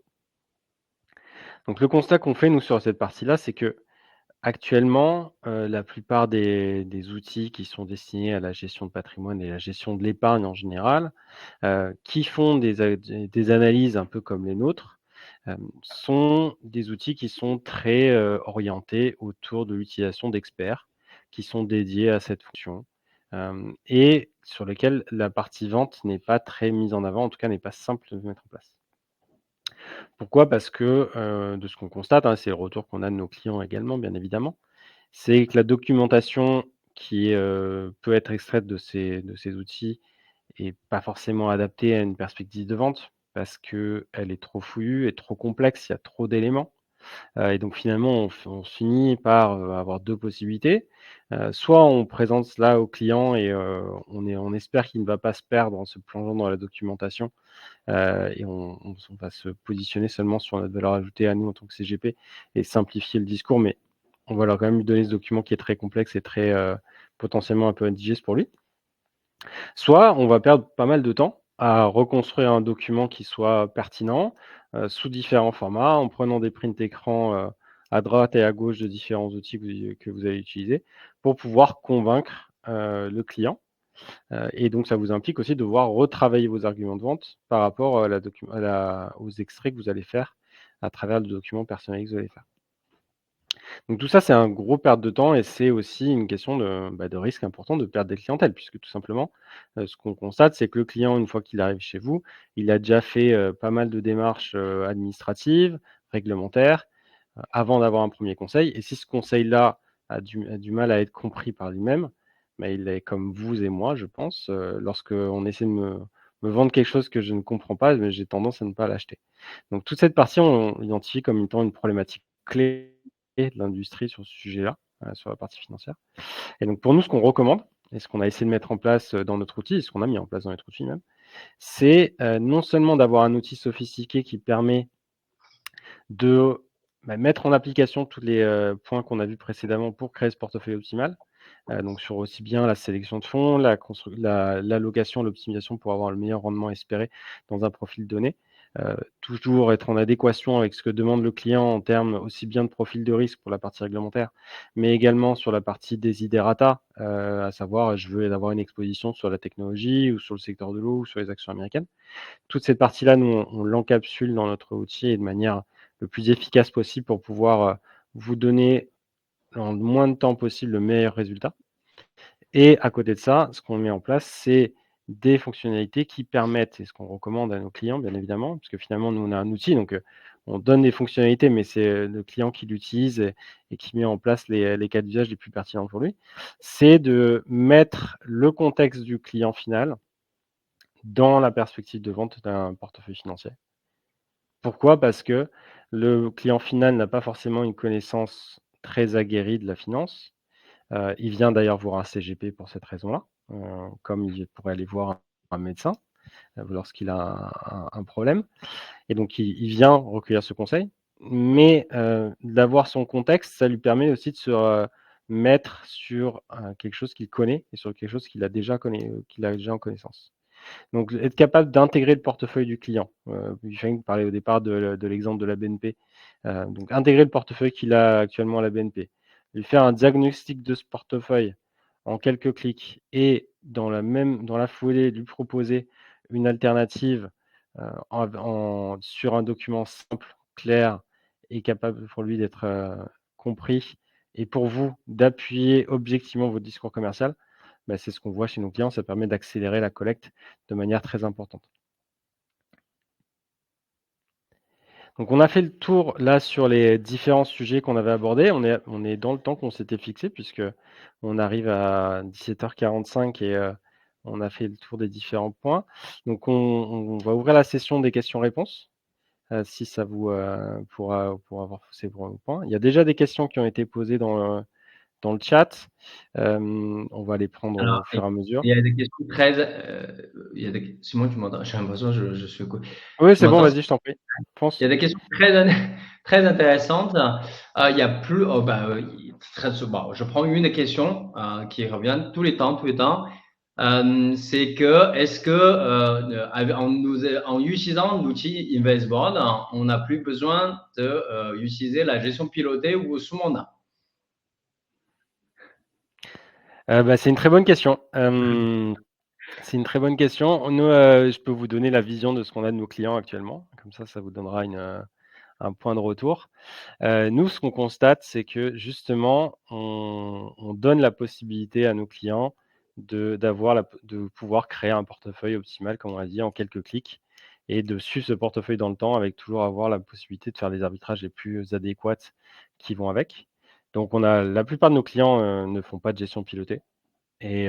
Donc le constat qu'on fait, nous, sur cette partie-là, c'est qu'actuellement, la plupart des outils qui sont destinés à la gestion de patrimoine et la gestion de l'épargne en général, qui font des analyses un peu comme les nôtres, sont des outils qui sont très, orientés autour de l'utilisation d'experts qui sont dédiés à cette fonction, et sur lesquels la partie vente n'est pas très mise en avant, en tout cas n'est pas simple de mettre en place. Pourquoi? Parce que, de ce qu'on constate, c'est le retour qu'on a de nos clients également, bien évidemment, c'est que la documentation qui, peut être extraite de ces outils est pas forcément adaptée à une perspective de vente, parce qu'elle est trop fouillue et trop complexe, il y a trop d'éléments. Et donc finalement, on finit par, avoir 2 possibilités. Soit on présente cela au client et on espère qu'il ne va pas se perdre en se plongeant dans la documentation, et on va se positionner seulement sur notre valeur ajoutée à nous en tant que CGP et simplifier le discours, mais on va leur quand même lui donner ce document qui est très complexe et très, potentiellement un peu indigeste pour lui. Soit on va perdre pas mal de temps à reconstruire un document qui soit pertinent, sous différents formats, en prenant des prints écran, à droite et à gauche de différents outils que vous allez utiliser pour pouvoir convaincre, le client. Et donc ça vous implique aussi de devoir retravailler vos arguments de vente par rapport aux extraits que vous allez faire à travers le document personnalisé que vous allez faire. Donc tout ça, c'est un gros perte de temps et c'est aussi une question de risque important de perte des clientèles puisque tout simplement, ce qu'on constate, c'est que le client, une fois qu'il arrive chez vous, il a déjà fait, pas mal de démarches, administratives, réglementaires, avant d'avoir un premier conseil et si ce conseil-là a du mal à être compris par lui-même, il est comme vous et moi, je pense, lorsqu'on essaie de me vendre quelque chose que je ne comprends pas, j'ai tendance à ne pas l'acheter. Donc toute cette partie, on l'identifie comme étant une problématique clé de l'industrie sur ce sujet-là, sur la partie financière. Et donc pour nous, ce qu'on recommande et ce qu'on a essayé de mettre en place, dans notre outil et ce qu'on a mis en place dans notre outil même, c'est, non seulement d'avoir un outil sophistiqué qui permet de, mettre en application tous les, points qu'on a vus précédemment pour créer ce portefeuille optimal, donc sur aussi bien la sélection de fonds, l'allocation, l'optimisation pour avoir le meilleur rendement espéré dans un profil donné. Toujours être en adéquation avec ce que demande le client en termes aussi bien de profil de risque pour la partie réglementaire, mais également sur la partie desiderata, à savoir, je veux avoir une exposition sur la technologie ou sur le secteur de l'eau ou sur les actions américaines. Toute cette partie-là, nous, on l'encapsule dans notre outil et de manière le plus efficace possible pour pouvoir, vous donner en le moins de temps possible le meilleur résultat. Et à côté de ça, ce qu'on met en place, c'est des fonctionnalités qui permettent et ce qu'on recommande à nos clients, bien évidemment, parce que finalement, nous, on a un outil, donc on donne des fonctionnalités, mais c'est, le client qui l'utilise et qui met en place les cas d'usage les plus pertinents pour lui. C'est de mettre le contexte du client final dans la perspective de vente d'un portefeuille financier. Pourquoi? Parce que le client final n'a pas forcément une connaissance très aguerrie de la finance. Il vient d'ailleurs voir un CGP pour cette raison-là, comme il pourrait aller voir un médecin, lorsqu'il a un problème et donc il vient recueillir ce conseil. Mais, d'avoir son contexte, ça lui permet aussi de se, mettre sur, quelque chose qu'il connaît et sur quelque chose qu'il a déjà en connaissance. Donc être capable d'intégrer le portefeuille du client, Yifeng parlait au départ de l'exemple de la BNP. Donc intégrer le portefeuille qu'il a actuellement à la BNP, lui faire un diagnostic de ce portefeuille en quelques clics et dans la foulée, lui proposer une alternative, sur un document simple, clair et capable pour lui d'être, compris et pour vous d'appuyer objectivement votre discours commercial, c'est ce qu'on voit chez nos clients, ça permet d'accélérer la collecte de manière très importante. Donc on a fait le tour là sur les différents sujets qu'on avait abordés. On est dans le temps qu'on s'était fixé puisqu'on arrive à 17h45 et on a fait le tour des différents points. Donc on va ouvrir la session des questions-réponses, si ça vous, pour avoir ces points. Il y a déjà des questions qui ont été posées dans le chat. On va les prendre Alors, au fur et à mesure. il y a des questions très, il y a des Simon, tu m'entends? J'ai l'impression que je suis coupé. Oui, Tu c'est bon, m'entends? vas-y, je t'en prie. Il y Fonce. a des questions très très intéressantes. Il y a plus oh bah, très souvent. Je prends une des questions, qui revient tous les temps. C'est que est-ce que, en utilisant l'outil InvestBoard, on n'a plus besoin de, utiliser la gestion pilotée ou sous mandat? Bah, c'est une très bonne question. C'est une très bonne question. Nous, je peux vous donner la vision de ce qu'on a de nos clients actuellement. Comme ça vous donnera un point de retour. Nous, ce qu'on constate, c'est que justement, on donne la possibilité à nos clients de pouvoir créer un portefeuille optimal, comme on l'a dit, en quelques clics et de suivre ce portefeuille dans le temps avec toujours avoir la possibilité de faire les arbitrages les plus adéquats qui vont avec. Donc la plupart de nos clients, ne font pas de gestion pilotée et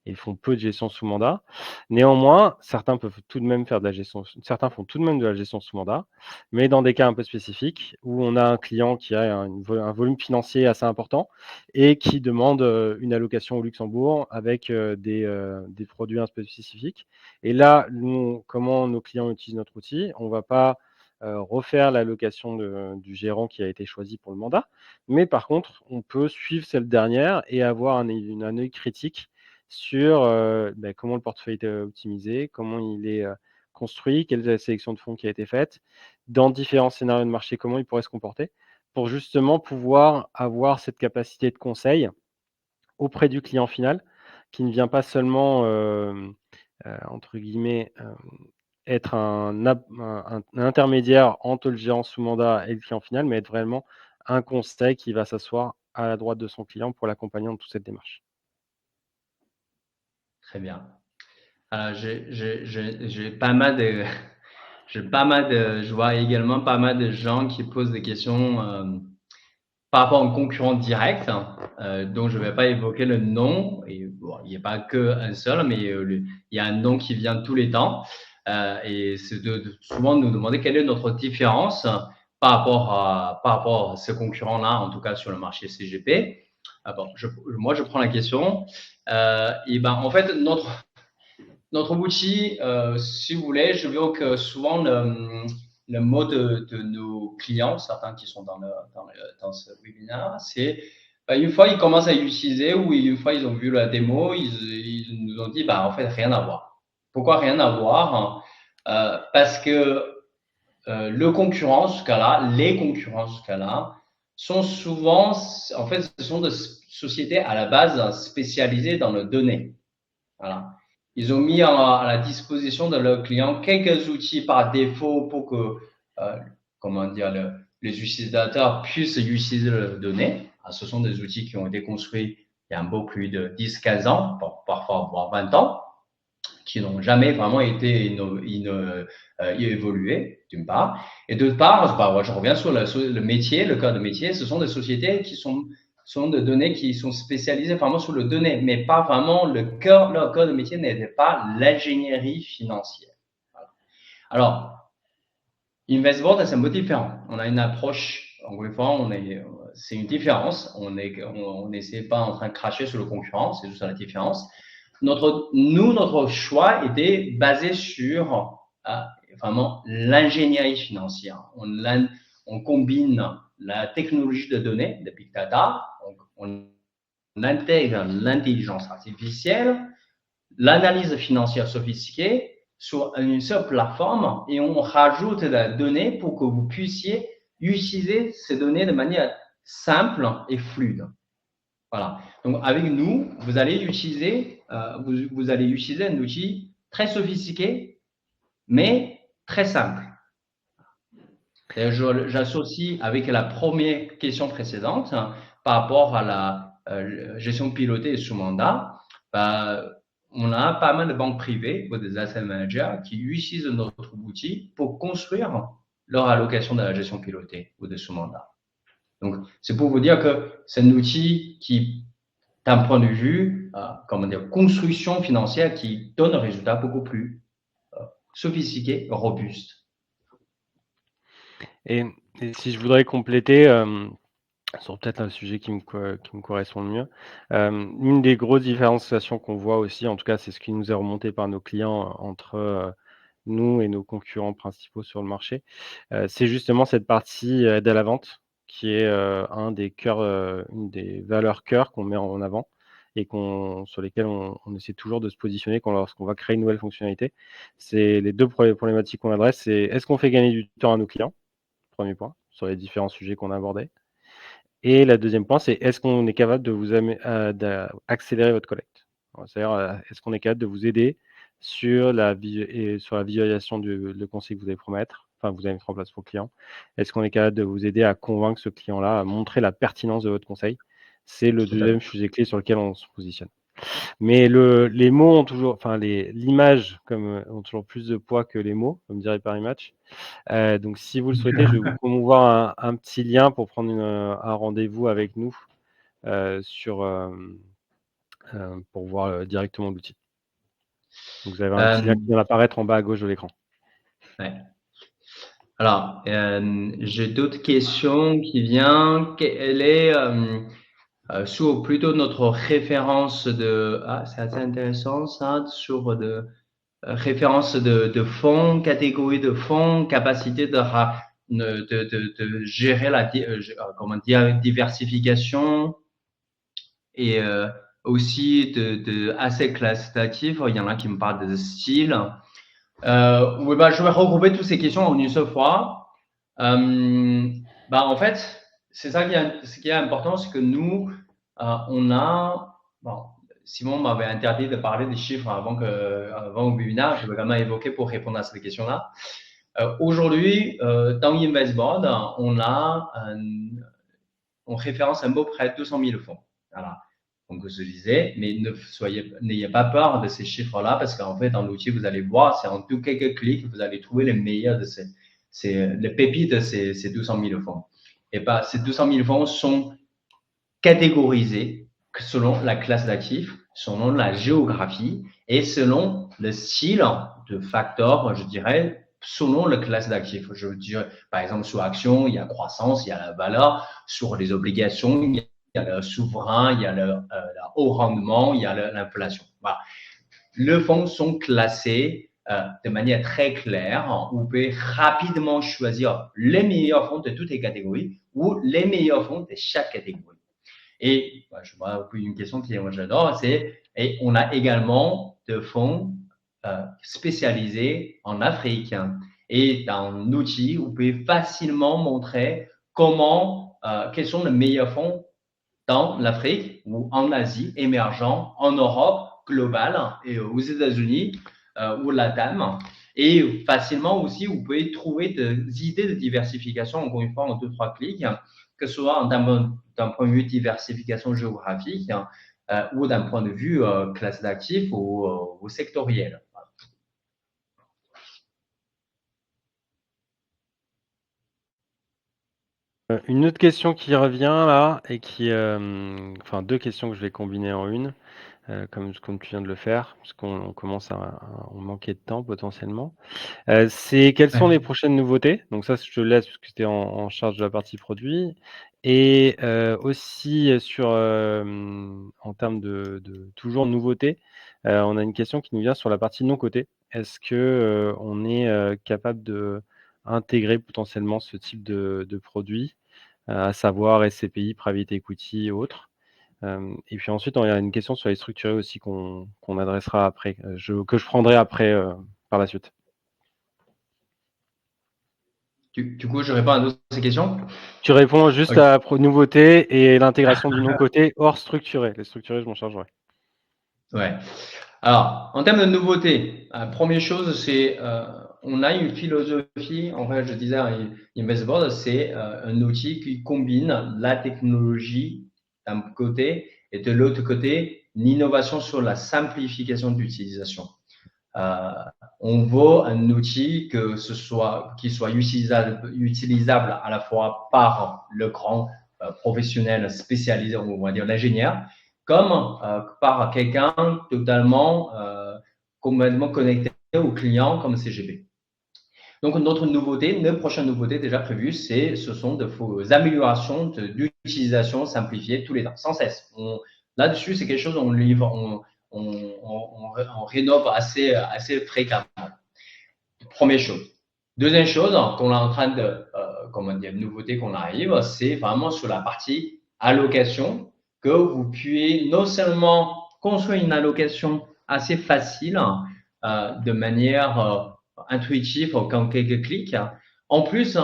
ils font peu de gestion sous mandat. Néanmoins, certains peuvent tout de même faire de la gestion certains font tout de même de la gestion sous mandat, mais dans des cas un peu spécifiques où on a un client qui a un volume financier assez important et qui demande, une allocation au Luxembourg avec, des produits un peu spécifiques. Et là, nous, comment nos clients utilisent notre outil? On va pas, refaire l'allocation du gérant qui a été choisi pour le mandat, mais par contre, on peut suivre cette dernière et avoir un œil critique sur, comment le portefeuille est, optimisé, comment il est, construit, quelle est la sélection de fonds qui a été faite, dans différents scénarios de marché, comment il pourrait se comporter, pour justement pouvoir avoir cette capacité de conseil auprès du client final, qui ne vient pas seulement, entre guillemets, être un intermédiaire entre le gérant sous mandat et le client final, mais être vraiment un conseil qui va s'asseoir à la droite de son client pour l'accompagner dans toute cette démarche. Très bien. J'ai pas mal de j'ai pas mal de je vois également pas mal de gens qui posent des questions, par rapport aux concurrents directs, dont je ne vais pas évoquer le nom. Et bon, il n'y a pas qu'un seul, mais il y a un nom qui vient tous les temps. Et c'est de souvent nous demander quelle est notre différence par rapport à ces concurrents-là, en tout cas sur le marché CGP. Bon, moi, je prends la question. Et ben, en fait, notre outil, si vous voulez, je veux que souvent le mot de nos clients, certains qui sont dans ce webinaire, c'est une fois ils commencent à l'utiliser ou une fois ils ont vu la démo, ils nous ont dit bah, en fait rien à voir. Pourquoi rien à voir? Parce que le concurrent, ce cas-là, les concurrents, ce cas-là, sont souvent, en fait, ce sont des sociétés à la base spécialisées dans le données. Voilà. Ils ont mis à la disposition de leurs clients quelques outils par défaut pour que, comment dire, les utilisateurs puissent utiliser les données. Ce sont des outils qui ont été construits il y a un peu plus de 10-15 ans, parfois voire 20 ans, qui n'ont jamais vraiment été évolués, d'une part. Et d'autre part, bah, je reviens sur le métier, le cœur de métier. Ce sont des sociétés qui sont de données qui sont spécialisées vraiment sur le données, mais pas vraiment leur cœur de métier n'était pas l'ingénierie financière. Voilà. Alors, InvestBoard, c'est un peu différent. On a une approche, encore une fois, c'est une différence. On n'essaie pas en train de cracher sur le concurrent, c'est juste la différence. Notre choix était basé sur vraiment l'ingénierie financière. On combine la technologie de données, de big data, on intègre l'intelligence artificielle, l'analyse financière sophistiquée sur une seule plateforme et on rajoute la donnée pour que vous puissiez utiliser ces données de manière simple et fluide. Voilà. Donc, avec nous, vous allez utiliser un outil très sophistiqué, mais très simple. J'associe avec la première question précédente par rapport à la gestion pilotée et sous mandat. On a pas mal de banques privées ou des asset managers qui utilisent notre outil pour construire leur allocation de la gestion pilotée ou de sous mandat. Donc, c'est pour vous dire que c'est un outil qui, d'un point de vue, construction financière, qui donne un résultat beaucoup plus sophistiqué, robuste. Et si je voudrais compléter, sur peut-être un sujet qui me correspond le mieux. Une des grosses différenciations qu'on voit aussi, en tout cas, c'est ce qui nous est remonté par nos clients entre, nous et nos concurrents principaux sur le marché, c'est justement cette partie aide à la vente qui est, un des cœurs, une des valeurs cœurs qu'on met en avant et sur lesquelles on essaie toujours de se positionner lorsqu'on va créer une nouvelle fonctionnalité. C'est les 2 problématiques qu'on adresse, c'est est-ce qu'on fait gagner du temps à nos clients? Premier point, sur les différents sujets qu'on a abordés. Et la deuxième point, c'est est-ce qu'on est capable de vous accélérer votre collecte? C'est-à-dire, est-ce qu'on est capable de vous aider sur la visualisation le conseil que vous allez promettre, enfin, vous allez mettre en place pour le client? Est-ce qu'on est capable de vous aider à convaincre ce client-là, à montrer la pertinence de votre conseil? C'est le Tout à fait. deuxième sujet clé sur lequel on se positionne. Mais les mots ont toujours enfin l'image ont toujours plus de poids que les mots, comme dirait Paris Match. Donc si vous le souhaitez, je vais vous promouvoir un petit lien pour prendre un rendez-vous avec nous, pour voir, directement l'outil. Donc vous avez un petit lien qui Euh, vient d'apparaître en bas à gauche de l'écran. ouais. Alors, j'ai d'autres questions qui viennent. Quelle est sur plutôt notre référence de... Ah, c'est assez intéressant ça, sur de référence de fonds, catégorie de fonds, capacité de gérer comment dire, diversification et aussi de assets classifs. Il y en a qui me parlent de style. Oui, bah, je vais regrouper toutes ces questions en une seule fois. En fait, c'est ça ce qui est important, c'est que nous, on a, bon, Simon m'avait interdit de parler des chiffres avant le webinaire, je vais quand même évoquer pour répondre à cette question-là. Aujourd'hui, dans InvestBoard, on référence à peu près 200 000 fonds. Voilà. Donc, je disais, mais n'ayez pas peur de ces chiffres-là parce qu'en fait, dans l'outil, vous allez voir, c'est en tout quelques clics, vous allez trouver les meilleurs les pépites de ces 200 000 fonds. Et pas, ces 200 000 fonds sont catégorisés selon la classe d'actifs, selon la géographie et selon le style de facteur, je dirais, selon la classe d'actifs. Je dirais, par exemple, sur action, il y a croissance, il y a la valeur. Sur les obligations, il y a le souverain, il y a le haut rendement, il y a l'inflation. Voilà. Les fonds sont classés de manière très claire. Vous pouvez rapidement choisir les meilleurs fonds de toutes les catégories ou les meilleurs fonds de chaque catégorie. Et je vois une question qui moi j'adore, et on a également des fonds spécialisés en Afrique. Et dans l'outil, vous pouvez facilement montrer quels sont les meilleurs fonds dans l'Afrique ou en Asie émergent, en Europe globale et aux États-Unis ou LATAM. Et facilement aussi, vous pouvez trouver des idées de diversification, encore une fois, en 2-3 clics, que ce soit d'un point de vue diversification géographique ou d'un point de vue classe d'actifs ou sectoriel. Une autre question qui revient là et enfin 2 questions que je vais combiner en une, comme tu viens de le faire, parce qu'on commence à manquer de temps potentiellement. C'est quelles sont les prochaines nouveautés? Donc ça, je te laisse parce que tu es en charge de la partie produit et aussi en termes de toujours nouveautés, on a une question qui nous vient sur la partie non cotée. Est-ce que, on est, capable d'intégrer potentiellement ce type de produit, à savoir SCPI, Private Equity et autres? Et puis ensuite, il y a une question sur les structurés aussi qu'on adressera après, que je prendrai après, par la suite. Du coup, je réponds à toutes ces questions. Tu réponds juste Ok. à la nouveauté et l'intégration du non-coté hors structuré. Les structurés, je m'en chargerai. Ouais. Alors, en termes de nouveautés, première chose, c'est on a une philosophie, en fait, je disais, InvestBoard, c'est un outil qui combine la technologie d'un côté et de l'autre côté, l'innovation sur la simplification d'utilisation. Euh, on veut un outil qui soit utilisable à la fois par le grand professionnel spécialisé, on va dire l'ingénieur, comme par quelqu'un totalement complètement connecté au client comme CGP. Donc, notre nouveauté, notre prochaine nouveauté déjà prévue, ce sont de vos améliorations d'utilisation simplifiée tous les temps, sans cesse. Là-dessus, c'est quelque chose qu'on livre, on rénove assez fréquemment. Première chose. Deuxième chose qu'on est en train de, comment dire, nouveauté qu'on arrive, c'est vraiment sur la partie allocation, que vous puissiez non seulement construire une allocation assez facile, de manière intuitive, en quelques clics. En plus,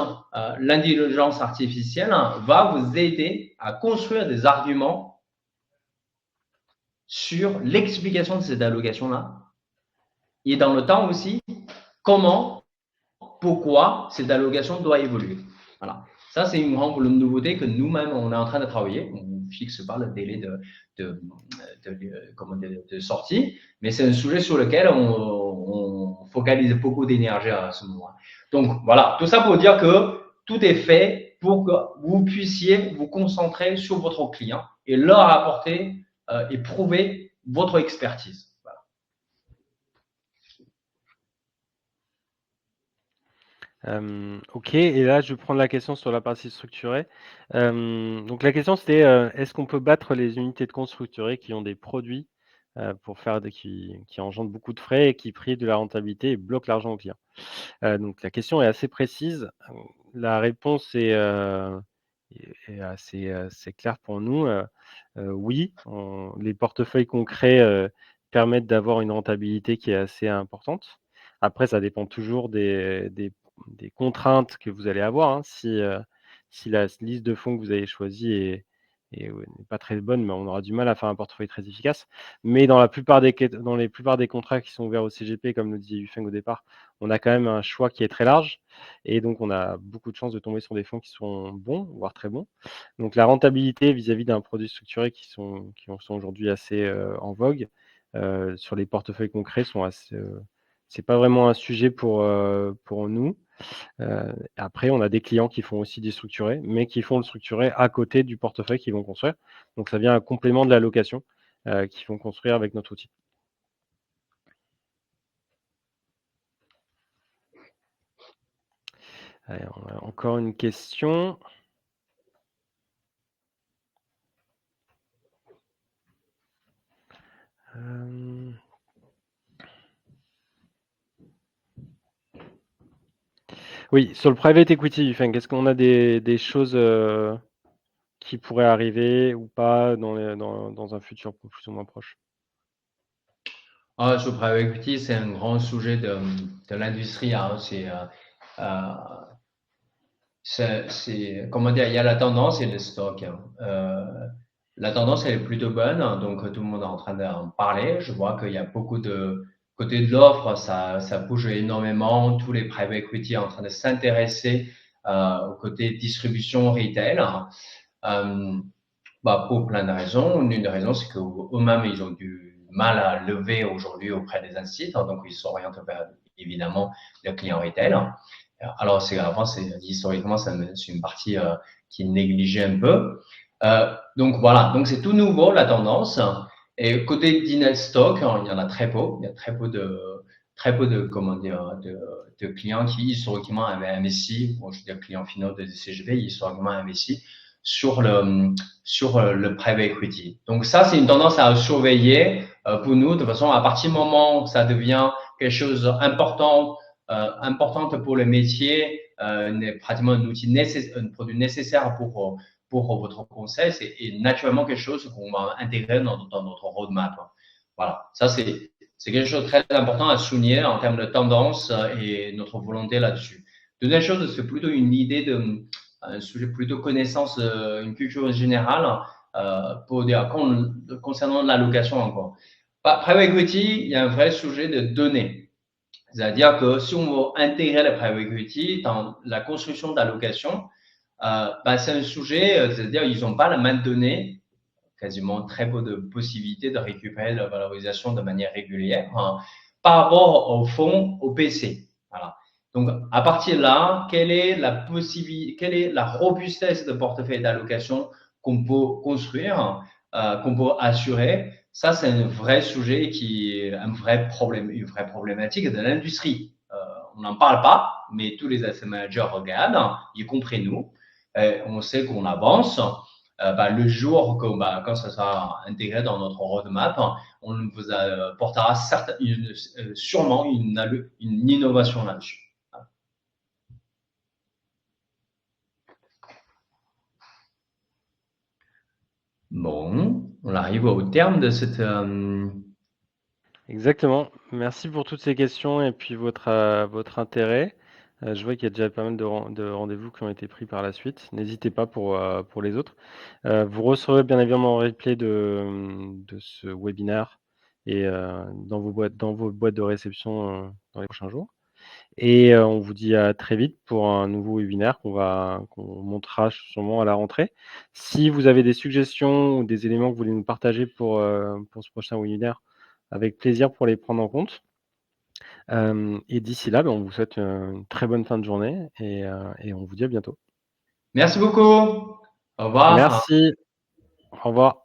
l'intelligence artificielle va vous aider à construire des arguments sur l'explication de cette allocation-là. Et dans le temps aussi, comment, pourquoi cette allocation doit évoluer. Voilà. Ça, c'est une grande nouveauté que nous-mêmes, on est en train de travailler. On ne fixe pas le délai de sortie, mais c'est un sujet sur lequel on focalise beaucoup d'énergie à ce moment-là. Donc, voilà, tout ça pour dire que tout est fait pour que vous puissiez vous concentrer sur votre client et leur apporter et prouver votre expertise. Ok, et là je vais prendre la question sur la partie structurée. Donc la question c'était est-ce qu'on peut battre les unités de compte structurées qui ont des produits pour faire qui engendrent beaucoup de frais et qui privent de la rentabilité et bloquent l'argent au client. Donc la question est assez précise. La réponse est assez claire pour nous. Oui, les portefeuilles qu'on crée permettent d'avoir une rentabilité qui est assez importante. Après, ça dépend toujours des contraintes que vous allez avoir, hein. Si la liste de fonds que vous avez choisie n'est pas très bonne, mais on aura du mal à faire un portefeuille très efficace. Mais dans les plupart des contrats qui sont ouverts au CGP, comme le disait Yufeng au départ, on a quand même un choix qui est très large et donc on a beaucoup de chances de tomber sur des fonds qui sont bons, voire très bons. Donc la rentabilité vis-à-vis d'un produit structuré qui sont aujourd'hui assez en vogue sur les portefeuilles concrets sont assez. C'est pas vraiment un sujet pour nous. Après, on a des clients qui font aussi des structurés, mais qui font le structuré à côté du portefeuille qu'ils vont construire. Donc ça vient un complément de la location qu'ils vont construire avec notre outil. Allez, on a encore une question. Oui, sur le private equity, est-ce qu'on a des choses qui pourraient arriver ou pas dans un futur plus ou moins proche? Sur private equity, c'est un grand sujet de l'industrie. Hein. Comment dire, il y a la tendance et le stock. La tendance, elle est plutôt bonne, donc tout le monde est en train d'en parler. Je vois qu'il y a beaucoup de côté de l'offre, ça bouge énormément. Tous les private equity sont en train de s'intéresser au côté distribution retail. Pour plein de raisons. Une des raisons, c'est qu'eux-mêmes, ils ont du mal à lever aujourd'hui auprès des instituts, donc ils s'orientent vers évidemment le client retail. Alors, historiquement, c'est une partie qui est négligée un peu. Donc voilà, donc c'est tout nouveau la tendance. Et côté Dinel Stock, il y en a très peu. Il y a très peu de comment dire, de clients qui historiquement avaient investi, je veux dire clients finaux de CGP, historiquement investi sur le private equity. Donc ça, c'est une tendance à surveiller pour nous. De toute façon, à partir du moment où ça devient quelque chose d'important, importante pour le métier, pratiquement un outil un produit nécessaire pour votre conseil, c'est naturellement quelque chose qu'on va intégrer dans notre roadmap. Voilà, ça c'est quelque chose de très important à souligner en termes de tendance et notre volonté là-dessus. Deuxième chose, c'est plutôt une idée un sujet plutôt connaissance, une culture générale pour dire concernant l'allocation encore. Private equity, il y a un vrai sujet de données. C'est-à-dire que si on veut intégrer le private equity dans la construction d'allocation, c'est un sujet, c'est-à-dire ils n'ont pas la main de données, quasiment très peu de possibilités de récupérer la valorisation de manière régulière par rapport au fonds, au PC. Voilà. Donc, à partir de là, quelle est la robustesse de portefeuille d'allocation qu'on peut construire, qu'on peut assurer? Ça, c'est un vrai sujet une vraie problématique de l'industrie on n'en parle pas, mais tous les asset managers regardent, y compris nous. On sait qu'on avance. Le jour que, quand ça sera intégré dans notre roadmap, on vous apportera sûrement une innovation là-dessus. Bon, on arrive au terme de cette... Exactement. Merci pour toutes ces questions et puis votre intérêt. Je vois qu'il y a déjà pas mal de rendez-vous qui ont été pris par la suite. N'hésitez pas pour les autres. Vous recevrez bien évidemment un replay de ce webinaire et dans vos boîtes de réception dans les prochains jours. Et on vous dit à très vite pour un nouveau webinaire qu'on montera sûrement à la rentrée. Si vous avez des suggestions ou des éléments que vous voulez nous partager pour ce prochain webinaire, avec plaisir pour les prendre en compte. Et d'ici là, on vous souhaite une très bonne fin de journée et on vous dit à bientôt. Merci beaucoup. Au revoir. Merci. Au revoir.